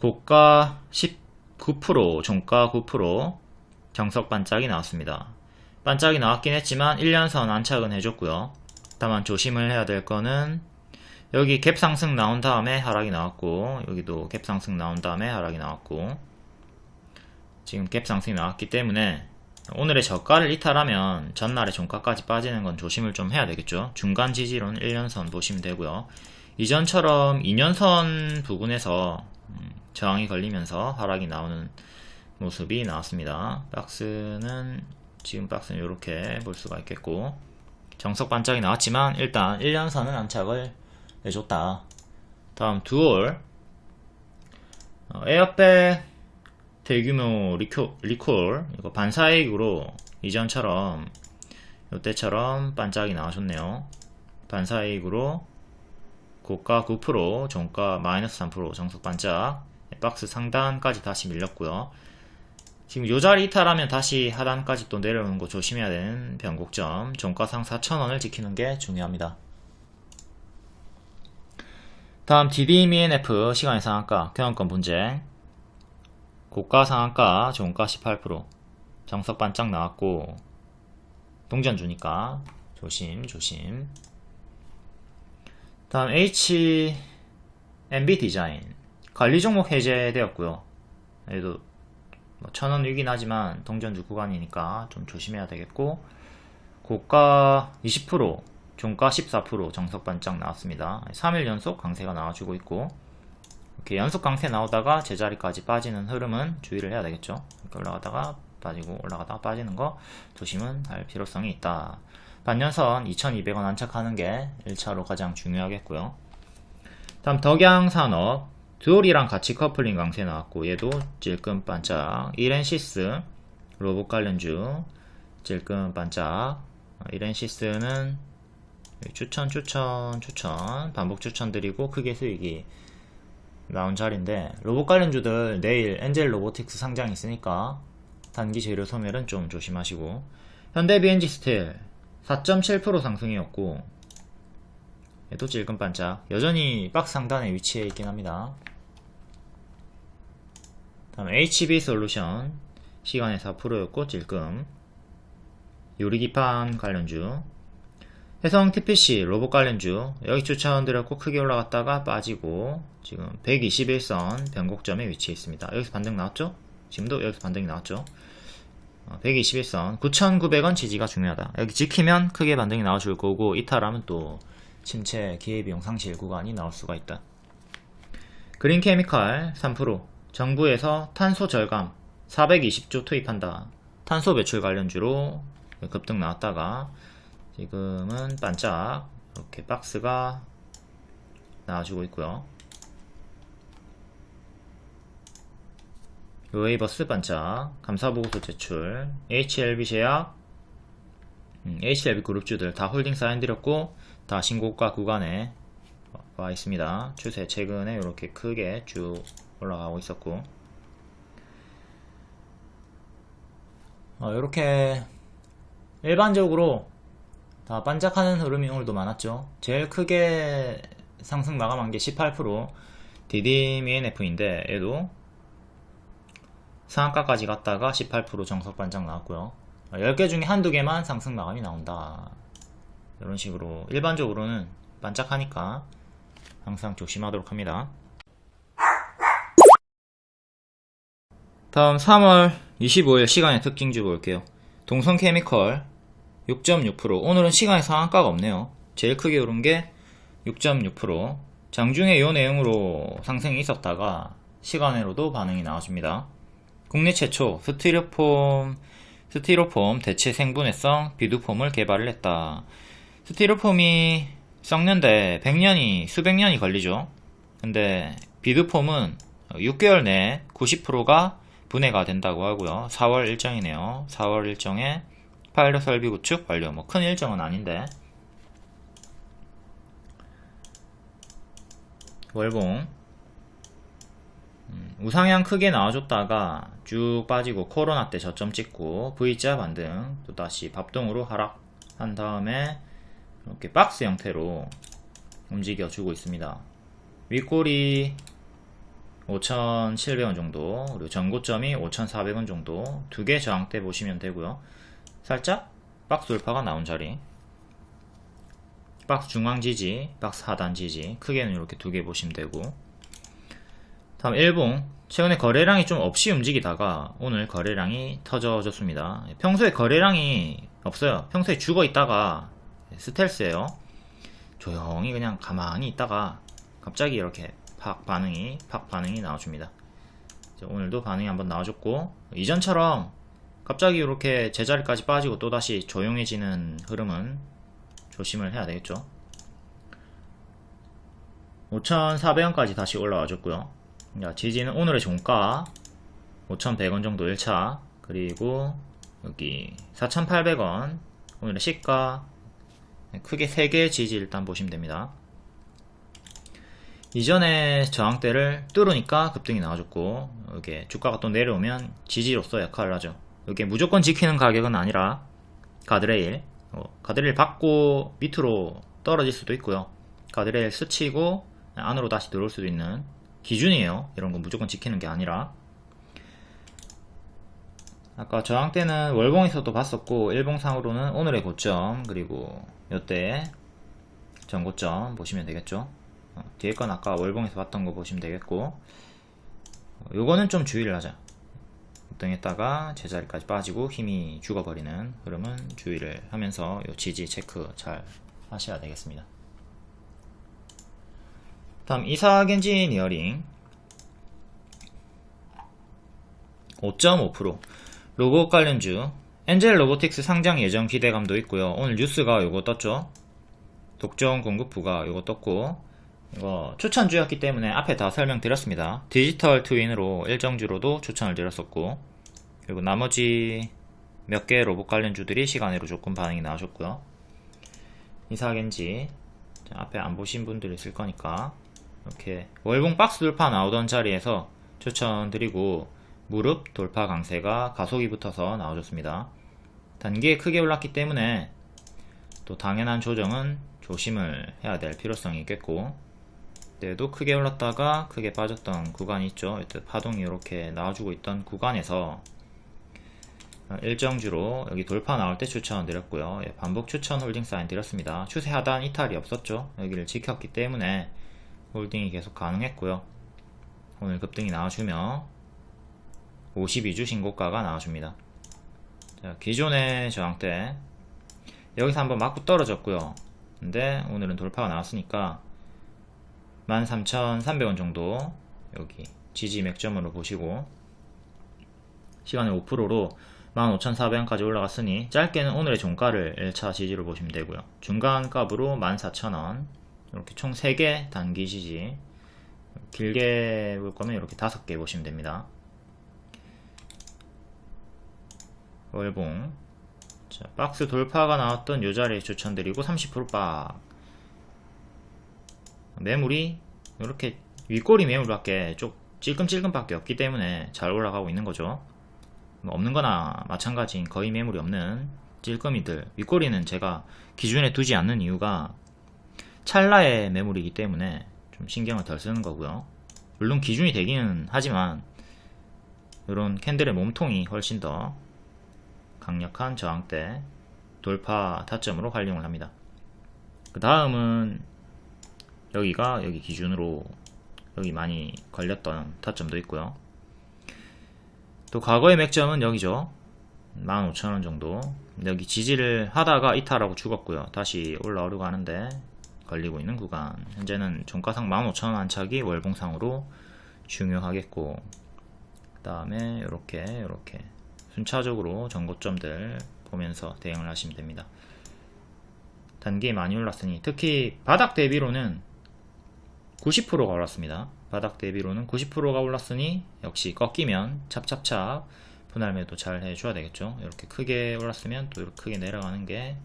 고가 19%, 종가 9% 정석 반짝이 나왔습니다. 반짝이 나왔긴 했지만 1년선 안착은 해줬고요. 다만 조심을 해야 될 거는 여기 갭 상승 나온 다음에 하락이 나왔고, 여기도 갭 상승 나온 다음에 하락이 나왔고, 지금 갭 상승이 나왔기 때문에 오늘의 저가를 이탈하면 전날의 종가까지 빠지는 건 조심을 좀 해야 되겠죠. 중간 지지로는 1년선 보시면 되고요. 이전처럼 2년선 부근에서 저항이 걸리면서 하락이 나오는 모습이 나왔습니다. 지금 박스는 이렇게 볼 수가 있겠고, 정석 반짝이 나왔지만 일단 1년선은 안착을 해줬다. 다음 두올, 에어백 대규모 리콜, 이거 반사이익으로 이전처럼 이때처럼 반짝이 나와줬네요. 반사이익으로 고가 9%, 종가 마이너스 3% 정석 반짝, 박스 상단까지 다시 밀렸고요. 지금 요 자리 이탈하면 다시 하단까지 또 내려오는 거 조심해야 되는 변곡점, 종가상 4,000원을 지키는 게 중요합니다. 다음 DDMENF 시간의 상한가 경영권 분쟁, 고가 상한가 종가 18%, 정석 반짝 나왔고 동전 주니까 조심. 다음 HMB 디자인 관리 종목 해제되었고요. 얘도 1000원 위긴 하지만 동전주 구간이니까 좀 조심해야 되겠고, 고가 20%, 종가 14% 정석 반짝 나왔습니다. 3일 연속 강세가 나와주고 있고, 이렇게 연속 강세 나오다가 제자리까지 빠지는 흐름은 주의를 해야 되겠죠. 이렇게 올라가다가 빠지고 올라가다가 빠지는 거 조심은 할 필요성이 있다. 반년선 2200원 안착하는 게 1차로 가장 중요하겠고요. 다음 덕양산업 듀얼이랑 같이 커플링 강세 나왔고, 얘도 찔끔 반짝. 이렌시스 로봇 관련주 찔끔 반짝. 이렌시스는 추천 반복 추천드리고 크게 수익이 나온 자리인데, 로봇 관련주들 내일 엔젤 로보틱스 상장 있으니까 단기 재료 소멸은 좀 조심하시고, 현대 BNG 스틸 4.7% 상승이었고 얘도 찔끔 반짝, 여전히 박스 상단에 위치해 있긴 합니다. 다음 HB 솔루션 시간에 4%였고 찔끔. 유리기판 관련주 해성 TPC 로봇 관련주 여기 추천드렸고 크게 올라갔다가 빠지고 지금 121선 변곡점에 위치해 있습니다. 여기서 반등 나왔죠? 지금도 여기서 반등이 나왔죠? 121선 9,900원 지지가 중요하다. 여기 지키면 크게 반등이 나와줄 거고, 이탈하면 또 침체 기회비용 상실 구간이 나올 수가 있다. 그린케미칼 3%, 정부에서 탄소 절감 420조 투입한다. 탄소 배출 관련주로 급등 나왔다가 지금은 반짝 이렇게 박스가 나와주고 있고요. 웨이버스 반짝, 감사보고서 제출, HLB 제약, HLB 그룹주들 다 홀딩 사인드렸고 다 신고가 구간에 와 있습니다. 추세 최근에 이렇게 크게 쭉 올라가고 있었고, 이렇게 일반적으로 다 반짝하는 흐름이 오늘도 많았죠. 제일 크게 상승 마감한 게 18% DDMENF인데 얘도 상한가까지 갔다가 18% 정석 반짝 나왔고요. 10개 중에 한두 개만 상승 마감이 나온다. 이런 식으로 일반적으로는 반짝하니까 항상 조심하도록 합니다. 다음 3월 25일 시간의 특징주 볼게요. 동성케미컬 6.6%, 오늘은 시간의 상한가가 없네요. 제일 크게 오른 게 6.6%, 장중에 이 내용으로 상승이 있었다가 시간으로도 반응이 나와줍니다. 국내 최초 스티로폼 대체 생분해성 비두폼을 개발을 했다. 스티로폼이 썩는데 수백 년이 걸리죠. 근데 비두폼은 6개월 내에 90%가 분해가 된다고 하고요. 4월 일정이네요. 4월 일정에 파일럿 설비 구축 완료. 큰 일정은 아닌데. 월봉 우상향 크게 나와줬다가 쭉 빠지고 코로나 때 저점 찍고 V자 반등, 또다시 밥동으로 하락한 다음에 이렇게 박스 형태로 움직여주고 있습니다. 윗골이 5,700원 정도, 그리고 전고점이 5,400원 정도, 두 개 저항대 보시면 되고요. 살짝 박스 돌파가 나온 자리, 박스 중앙 지지, 박스 하단 지지, 크게는 이렇게 두 개 보시면 되고, 다음 일봉. 최근에 거래량이 좀 없이 움직이다가 오늘 거래량이 터져졌습니다. 평소에 거래량이 없어요. 평소에 죽어 있다가 스텔스예요. 조용히 그냥 가만히 있다가 갑자기 이렇게 팍 반응이 나와줍니다. 오늘도 반응이 한번 나와줬고, 이전처럼 갑자기 이렇게 제자리까지 빠지고 또다시 조용해지는 흐름은 조심을 해야 되겠죠. 5,400원까지 다시 올라와줬고요. 지지는 오늘의 종가 5,100원 정도 1차, 그리고 여기 4,800원 오늘의 시가, 크게 3개의 지지 일단 보시면 됩니다. 이전에 저항대를 뚫으니까 급등이 나와줬고, 이게 주가가 또 내려오면 지지로서 역할을 하죠. 이게 무조건 지키는 가격은 아니라 가드레일, 가드레일 받고 밑으로 떨어질 수도 있고요. 가드레일 스치고 안으로 다시 들어올 수도 있는 기준이에요. 이런 거 무조건 지키는 게 아니라. 아까 저항대는 월봉에서도 봤었고, 일봉상으로는 오늘의 고점, 그리고 이때 전고점 보시면 되겠죠. 뒤에 건 아까 월봉에서 봤던 거 보시면 되겠고, 요거는 좀 주의를 하자. 급등했다가 제자리까지 빠지고 힘이 죽어버리는 흐름은 주의를 하면서 요 지지 체크 잘 하셔야 되겠습니다. 다음 이사겐진 이어링 5.5%, 로봇 관련주 엔젤 로보틱스 상장 예정 기대감도 있고요. 오늘 뉴스가 요거 떴죠. 독점 공급부가 요거 떴고, 이거 추천주였기 때문에 앞에 다 설명드렸습니다. 디지털 트윈으로 일정주로도 추천을 드렸었고, 그리고 나머지 몇 개의 로봇 관련주들이 시간으로 조금 반응이 나오셨고요. 이사겐지 앞에 안 보신 분들이 있을 거니까 이렇게 월봉 박스 돌파 나오던 자리에서 추천드리고, 무릎 돌파 강세가 가속이 붙어서 나와줬습니다. 단기에 크게 올랐기 때문에 또 당연한 조정은 조심을 해야 될 필요성이 있겠고, 그때도 크게 올랐다가 크게 빠졌던 구간이 있죠. 이때 파동이 이렇게 나와주고 있던 구간에서 일정주로 여기 돌파 나올 때 추천 드렸고요. 반복 추천 홀딩 사인 드렸습니다. 추세 하단 이탈이 없었죠. 여기를 지켰기 때문에 홀딩이 계속 가능했고요. 오늘 급등이 나와주며 52주 신고가가 나와줍니다. 자, 기존의 저항대 여기서 한번 맞고 떨어졌고요. 근데 오늘은 돌파가 나왔으니까 13,300원 정도 여기 지지 맥점으로 보시고, 시간을 5%로 15,400원까지 올라갔으니 짧게는 오늘의 종가를 1차 지지로 보시면 되고요. 중간 값으로 14,000원, 이렇게 총 3개 단기 지지, 길게 볼 거면 이렇게 5개 보시면 됩니다. 월봉, 자, 박스 돌파가 나왔던 요 자리에 추천드리고 30% 박. 매물이 이렇게 윗꼬리 매물밖에 좀 찔끔찔끔밖에 없기 때문에 잘 올라가고 있는 거죠. 없는 거나 마찬가지인 거의 매물이 없는 찔끔이들, 윗꼬리는 제가 기준에 두지 않는 이유가 찰나의 매물이기 때문에 좀 신경을 덜 쓰는 거고요. 물론 기준이 되기는 하지만 이런 캔들의 몸통이 훨씬 더 강력한 저항대 돌파 타점으로 활용을 합니다. 그 다음은 여기 기준으로 여기 많이 걸렸던 타점도 있고요. 또 과거의 맥점은 여기죠. 15,000원 정도. 여기 지지를 하다가 이탈하고 죽었고요. 다시 올라오려고 하는데 걸리고 있는 구간. 현재는 종가상 15,000원 안착이 월봉상으로 중요하겠고, 그 다음에 이렇게 순차적으로 전고점들 보면서 대응을 하시면 됩니다. 단기에 많이 올랐으니, 특히 바닥 대비로는 90%가 올랐습니다. 바닥 대비로는 90%가 올랐으니 역시 꺾이면 찹찹찹 분할 매도 잘 해줘야 되겠죠. 이렇게 크게 올랐으면 또 이렇게 크게 내려가는 게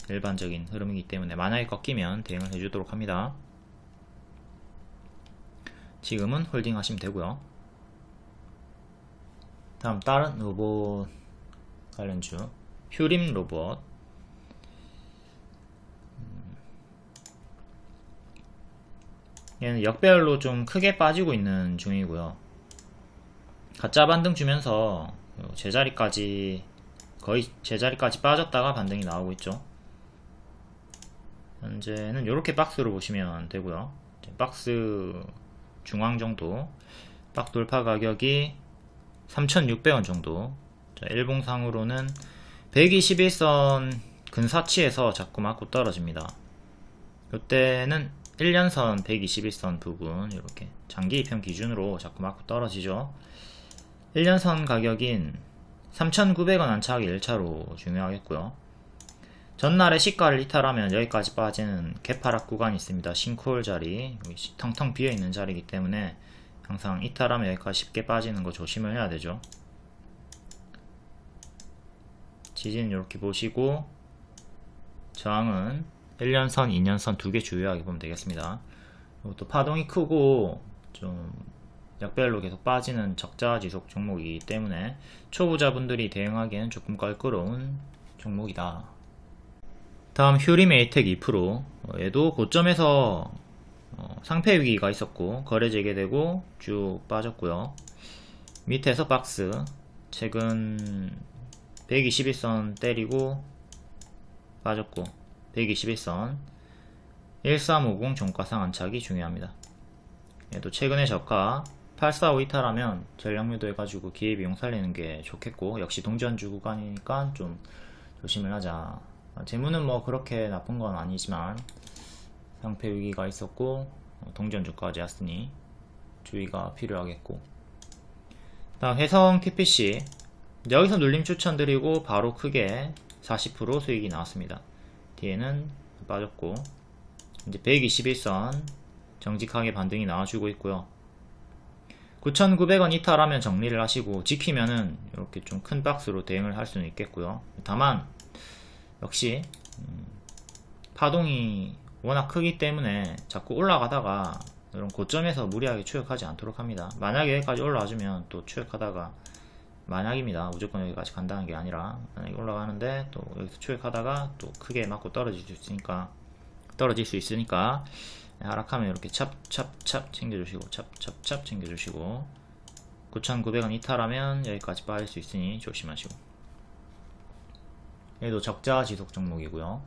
일반적인 흐름이기 때문에 만약에 꺾이면 대응을 해주도록 합니다. 지금은 홀딩 하시면 되고요. 다음 다른 로봇 관련주, 휴림 로봇. 얘는 역배열로 좀 크게 빠지고 있는 중이고요. 가짜 반등 주면서 제자리까지, 거의 제자리까지 빠졌다가 반등이 나오고 있죠. 한 현재는 이렇게 박스로 보시면 되고요. 박스 중앙 정도, 박 돌파 가격이 3,600원 정도. 자, 일봉상으로는 121선 근사치에서 자꾸 맞고 떨어집니다. 이때는 1년선 121선 부분 이렇게 장기 입형 기준으로 자꾸 맞고 떨어지죠. 1년선 가격인 3,900원 안착이 1차로 중요하겠고요. 전날에 시가를 이탈하면 여기까지 빠지는 개파락 구간이 있습니다. 싱크홀 자리, 여기 텅텅 비어있는 자리이기 때문에 항상 이탈하면 여기까지 쉽게 빠지는 거 조심을 해야 되죠. 지지는 이렇게 보시고, 저항은 1년선, 2년선 두 개 주요하게 보면 되겠습니다. 이것도 파동이 크고 좀 약별로 계속 빠지는 적자 지속 종목이기 때문에 초보자분들이 대응하기에는 조금 껄끄러운 종목이다. 다음 휴리메이텍 2%, 얘도 고점에서 상패 위기가 있었고 거래 재개되고 쭉 빠졌고요. 밑에서 박스, 최근 121선 때리고 빠졌고 121선 1350 종가상 안착이 중요합니다. 얘도 최근에 저가 845 이탈하면 전략유도 해가지고 기회비용 살리는 게 좋겠고, 역시 동전주 구간이니까 좀 조심을 하자. 재무는 뭐 그렇게 나쁜 건 아니지만 상패 위기가 있었고 동전주까지 왔으니 주의가 필요하겠고. 다음 회성 TPC, 여기서 눌림 추천드리고 바로 크게 40% 수익이 나왔습니다. 뒤에는 빠졌고 이제 121선 정직하게 반등이 나와주고 있고요. 9,900원 이탈하면 정리를 하시고 지키면은 이렇게 좀 큰 박스로 대응을 할 수는 있겠고요. 다만 역시 파동이 워낙 크기 때문에 자꾸 올라가다가 이런 고점에서 무리하게 추격하지 않도록 합니다. 만약에 여기까지 올라와주면 또 추격하다가, 만약입니다. 무조건 여기까지 간다는 게 아니라, 만약에 올라가는데 또 여기서 추격하다가 또 크게 맞고 떨어질 수 있으니까 하락하면 이렇게 찹찹찹 챙겨주시고, 찹찹찹 챙겨주시고, 9,900원 이탈하면 여기까지 빠질 수 있으니 조심하시고. 얘도 적자 지속 종목이고요.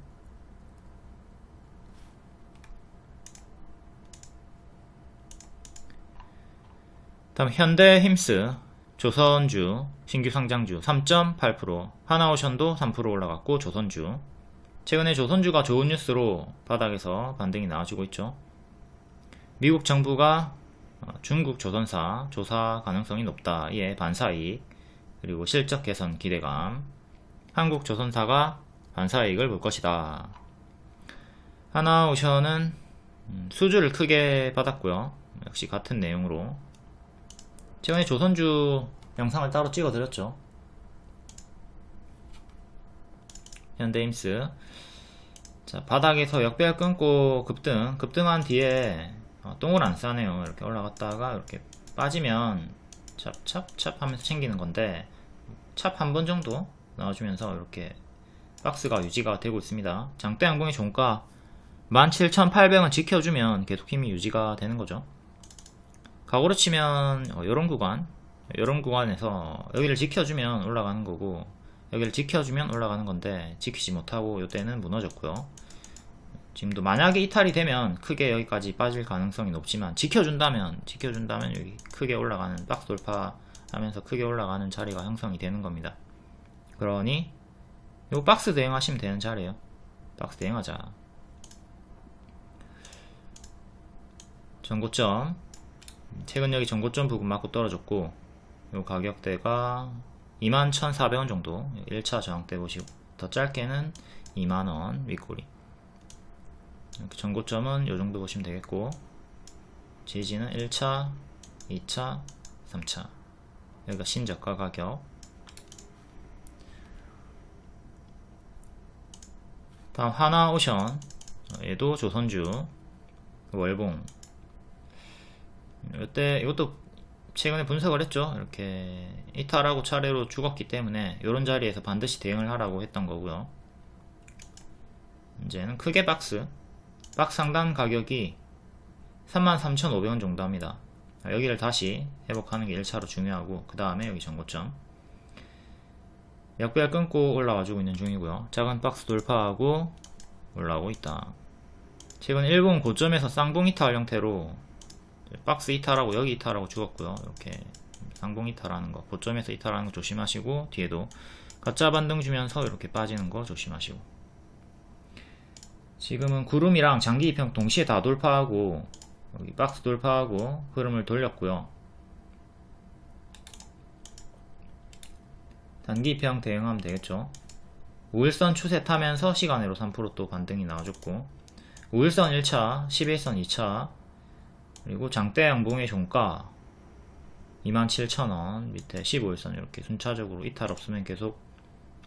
다음 현대힘스, 조선주, 신규 상장주 3.8%, 하나오션도 3% 올라갔고, 조선주. 최근에 조선주가 좋은 뉴스로 바닥에서 반등이 나와주고 있죠. 미국 정부가 중국 조선사 조사 가능성이 높다. 이에 반사이익, 그리고 실적 개선 기대감. 한국 조선사가 반사이익을 볼 것이다. 하나오션은 수주를 크게 받았고요. 역시 같은 내용으로 최근에 조선주 영상을 따로 찍어 드렸죠. 현대힘스, 자, 바닥에서 역배열 끊고 급등한 뒤에 똥을 안 싸네요. 이렇게 올라갔다가 이렇게 빠지면 찹찹찹 하면서 챙기는 건데, 찹 한 번 정도 나와주면서 이렇게 박스가 유지가 되고 있습니다. 장대 항공의 종가 17,800원 지켜주면 계속 힘이 유지가 되는 거죠. 각오로 치면 이런 구간에서 여기를 지켜주면 올라가는 거고, 여기를 지켜주면 올라가는 건데 지키지 못하고 이때는 무너졌고요. 지금도 만약에 이탈이 되면 크게 여기까지 빠질 가능성이 높지만, 지켜준다면 여기 크게 올라가는, 박스 돌파하면서 크게 올라가는 자리가 형성이 되는 겁니다. 그러니 요 박스 대응하시면 되는 자리예요. 박스 대응하자. 전고점, 최근 여기 전고점 부분 맞고 떨어졌고, 요 가격대가 21,400원 정도, 1차 저항대 보시고, 더 짧게는 2만원 윗꼬리. 전고점은 요 정도 보시면 되겠고, 지지는 1차, 2차, 3차. 여기가 신저가 가격. 다음 하나오션, 얘도 조선주, 월봉. 이것도 최근에 분석을 했죠. 이렇게 이탈하고 차례로 죽었기 때문에 이런 자리에서 반드시 대응을 하라고 했던 거고요. 이제는 크게 박스 상단 가격이 33,500원 정도 합니다. 여기를 다시 회복하는 게 1차로 중요하고, 그 다음에 여기 전고점 역배열 끊고 올라와주고 있는 중이고요. 작은 박스 돌파하고 올라오고 있다. 최근 일본 고점에서 쌍봉 이탈 형태로 박스 이탈하고 여기 이탈하고 죽었고요. 이렇게 쌍봉 이탈하는 거, 고점에서 이탈하는 거 조심하시고, 뒤에도 가짜 반등 주면서 이렇게 빠지는 거 조심하시고. 지금은 구름이랑 장기 이평 동시에 다 돌파하고, 여기 박스 돌파하고 흐름을 돌렸고요. 단기 이평 대응하면 되겠죠. 5일선 추세 타면서 시간으로 3% 또 반등이 나와줬고, 5일선 1차, 11선 2차, 그리고 장대 양봉의 종가 27,000원 밑에 15일선 이렇게 순차적으로 이탈 없으면 계속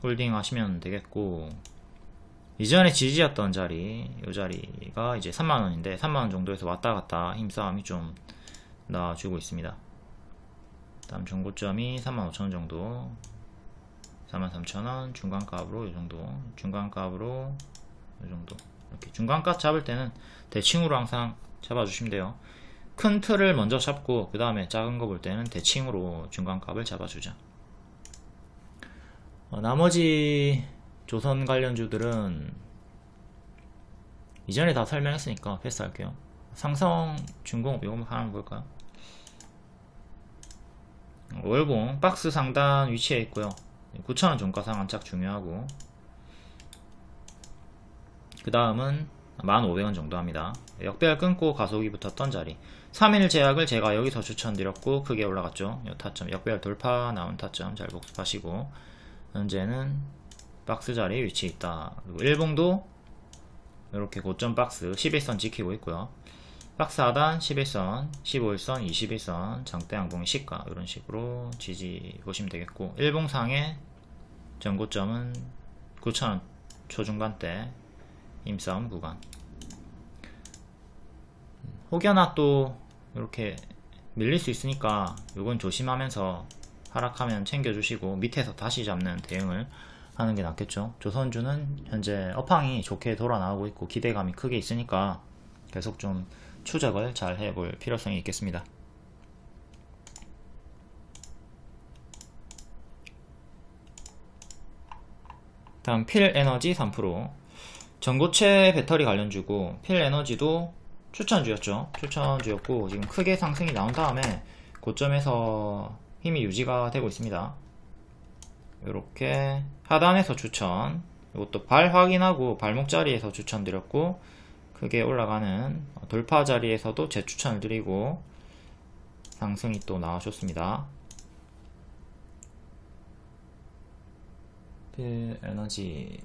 홀딩 하시면 되겠고, 이전에 지지였던 자리, 이 자리가 이제 3만원인데 3만원 정도에서 왔다갔다 힘싸움이 좀 나와주고 있습니다. 다음 중고점이 35,000원 정도, 43,000원 중간값으로 이 정도, 중간값으로 이 정도. 이렇게 중간값 잡을 때는 대칭으로 항상 잡아주시면 돼요. 큰 틀을 먼저 잡고 그 다음에 작은 거 볼 때는 대칭으로 중간값을 잡아주자. 나머지 조선 관련주들은 이전에 다 설명했으니까 패스할게요. 삼성, 중공업 이거 한번 볼까요? 월봉 박스 상단 위치에 있고요. 9,000원 종가상 안착 중요하고, 그 다음은 1,500원 정도 합니다. 역배열 끊고 가속이 붙었던 자리 3일 제약을 제가 여기서 추천드렸고 크게 올라갔죠. 이 타점 역배열 돌파 나온 타점 잘 복습하시고, 현재는 박스 자리에 위치해 있다. 그리고 일봉도 이렇게 고점 박스 11선 지키고 있고요. 박스 하단 11선, 15일선, 21선, 장대 양봉의 시가 이런 식으로 지지 보시면 되겠고, 일봉상의 전고점은 9,000원 초중반대 힘싸움 구간. 혹여나 또 이렇게 밀릴 수 있으니까 이건 조심하면서 하락하면 챙겨주시고 밑에서 다시 잡는 대응을 하는 게 낫겠죠. 조선주는 현재 업황이 좋게 돌아 나오고 있고 기대감이 크게 있으니까 계속 좀 추적을 잘 해볼 필요성이 있겠습니다. 다음 필에너지 3%. 전고체 배터리 관련주고, 필에너지도 추천주였죠. 추천주였고 지금 크게 상승이 나온 다음에 고점에서 힘이 유지가 되고 있습니다. 이렇게 하단에서 추천, 이것도 발 확인하고 발목 자리에서 추천드렸고, 크게 올라가는 돌파 자리에서도 재추천을 드리고 상승이 또 나와줬습니다. 필에너지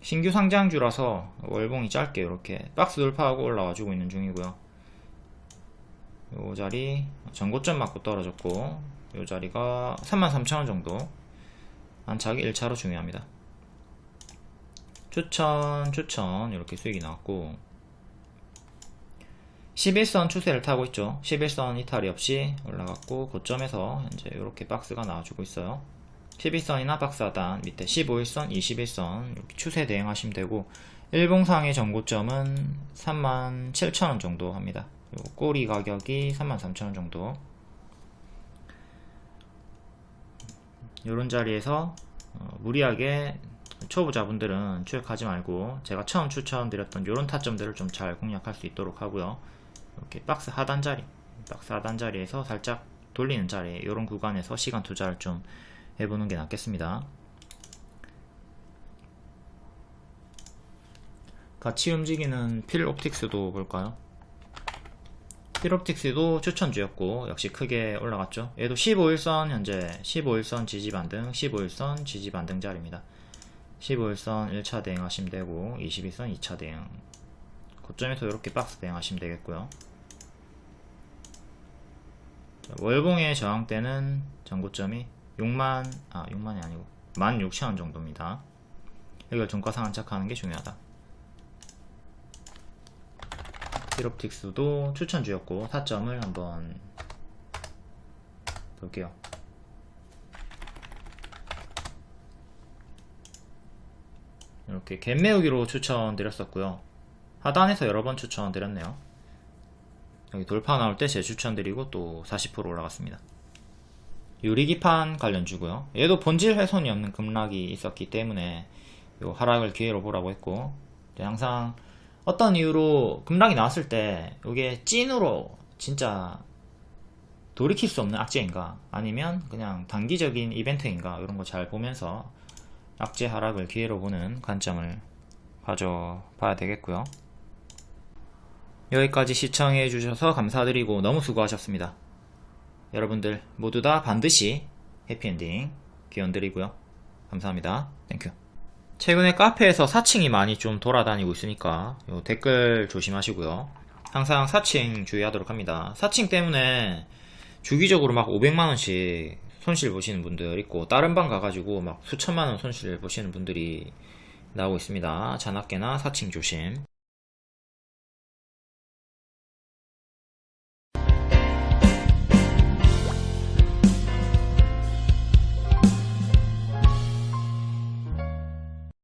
신규 상장주라서 월봉이 짧게 이렇게 박스 돌파하고 올라와주고 있는 중이고요. 요 자리 전고점 맞고 떨어졌고, 요 자리가 33,000원 정도 안착이 1차로 중요합니다. 추천 이렇게 수익이 나왔고, 11선 추세를 타고 있죠. 11선 이탈이 없이 올라갔고 고점에서 현재 이렇게 박스가 나와주고 있어요. 11선이나 박스 하단 밑에 15일선, 21선 이렇게 추세 대응하시면 되고, 일봉상의 전고점은 37,000원 정도 합니다. 그리고 꼬리 가격이 33,000원 정도. 이런 자리에서 무리하게 초보자분들은 추격하지 말고 제가 처음 추천드렸던 이런 타점들을 좀 잘 공략할 수 있도록 하고요. 이렇게 박스 하단 자리에서 살짝 돌리는 자리, 이런 구간에서 시간 투자를 좀 해보는 게 낫겠습니다. 같이 움직이는 필옵틱스도 볼까요? 필옵틱스도 추천주였고 역시 크게 올라갔죠. 얘도 15일선 현재 15일선 지지반등, 15일선 지지반등 자리입니다. 15일선 1차 대응하시면 되고 21선 2차 대응, 고점에서 이렇게 박스 대응하시면 되겠고요. 자, 월봉의 저항대는 전고점이 6만이 아니고 16,000원 정도입니다. 이걸 종가상 안착하는 게 중요하다. 필옵틱스도 추천주였고 타점을 한번 볼게요. 이렇게 갭매우기로 추천드렸었고요. 하단에서 여러 번 추천드렸네요. 여기 돌파 나올 때 재추천드리고 또 40% 올라갔습니다. 유리기판 관련주고요. 얘도 본질 훼손이 없는 급락이 있었기 때문에 요 하락을 기회로 보라고 했고, 항상 어떤 이유로 급락이 나왔을 때 이게 찐으로 진짜 돌이킬 수 없는 악재인가, 아니면 그냥 단기적인 이벤트인가, 이런 거 잘 보면서 악재 하락을 기회로 보는 관점을 가져봐야 되겠고요. 여기까지 시청해 주셔서 감사드리고 너무 수고하셨습니다. 여러분들 모두 다 반드시 해피엔딩 기원드리고요. 감사합니다. 땡큐. 최근에 카페에서 사칭이 많이 좀 돌아다니고 있으니까 요 댓글 조심하시고요. 항상 사칭 주의하도록 합니다. 사칭 때문에 주기적으로 막 500만원씩 손실 보시는 분들 있고, 다른 방 가가지고 막 수천만원 손실 보시는 분들이 나오고 있습니다. 잔악계나 사칭 조심.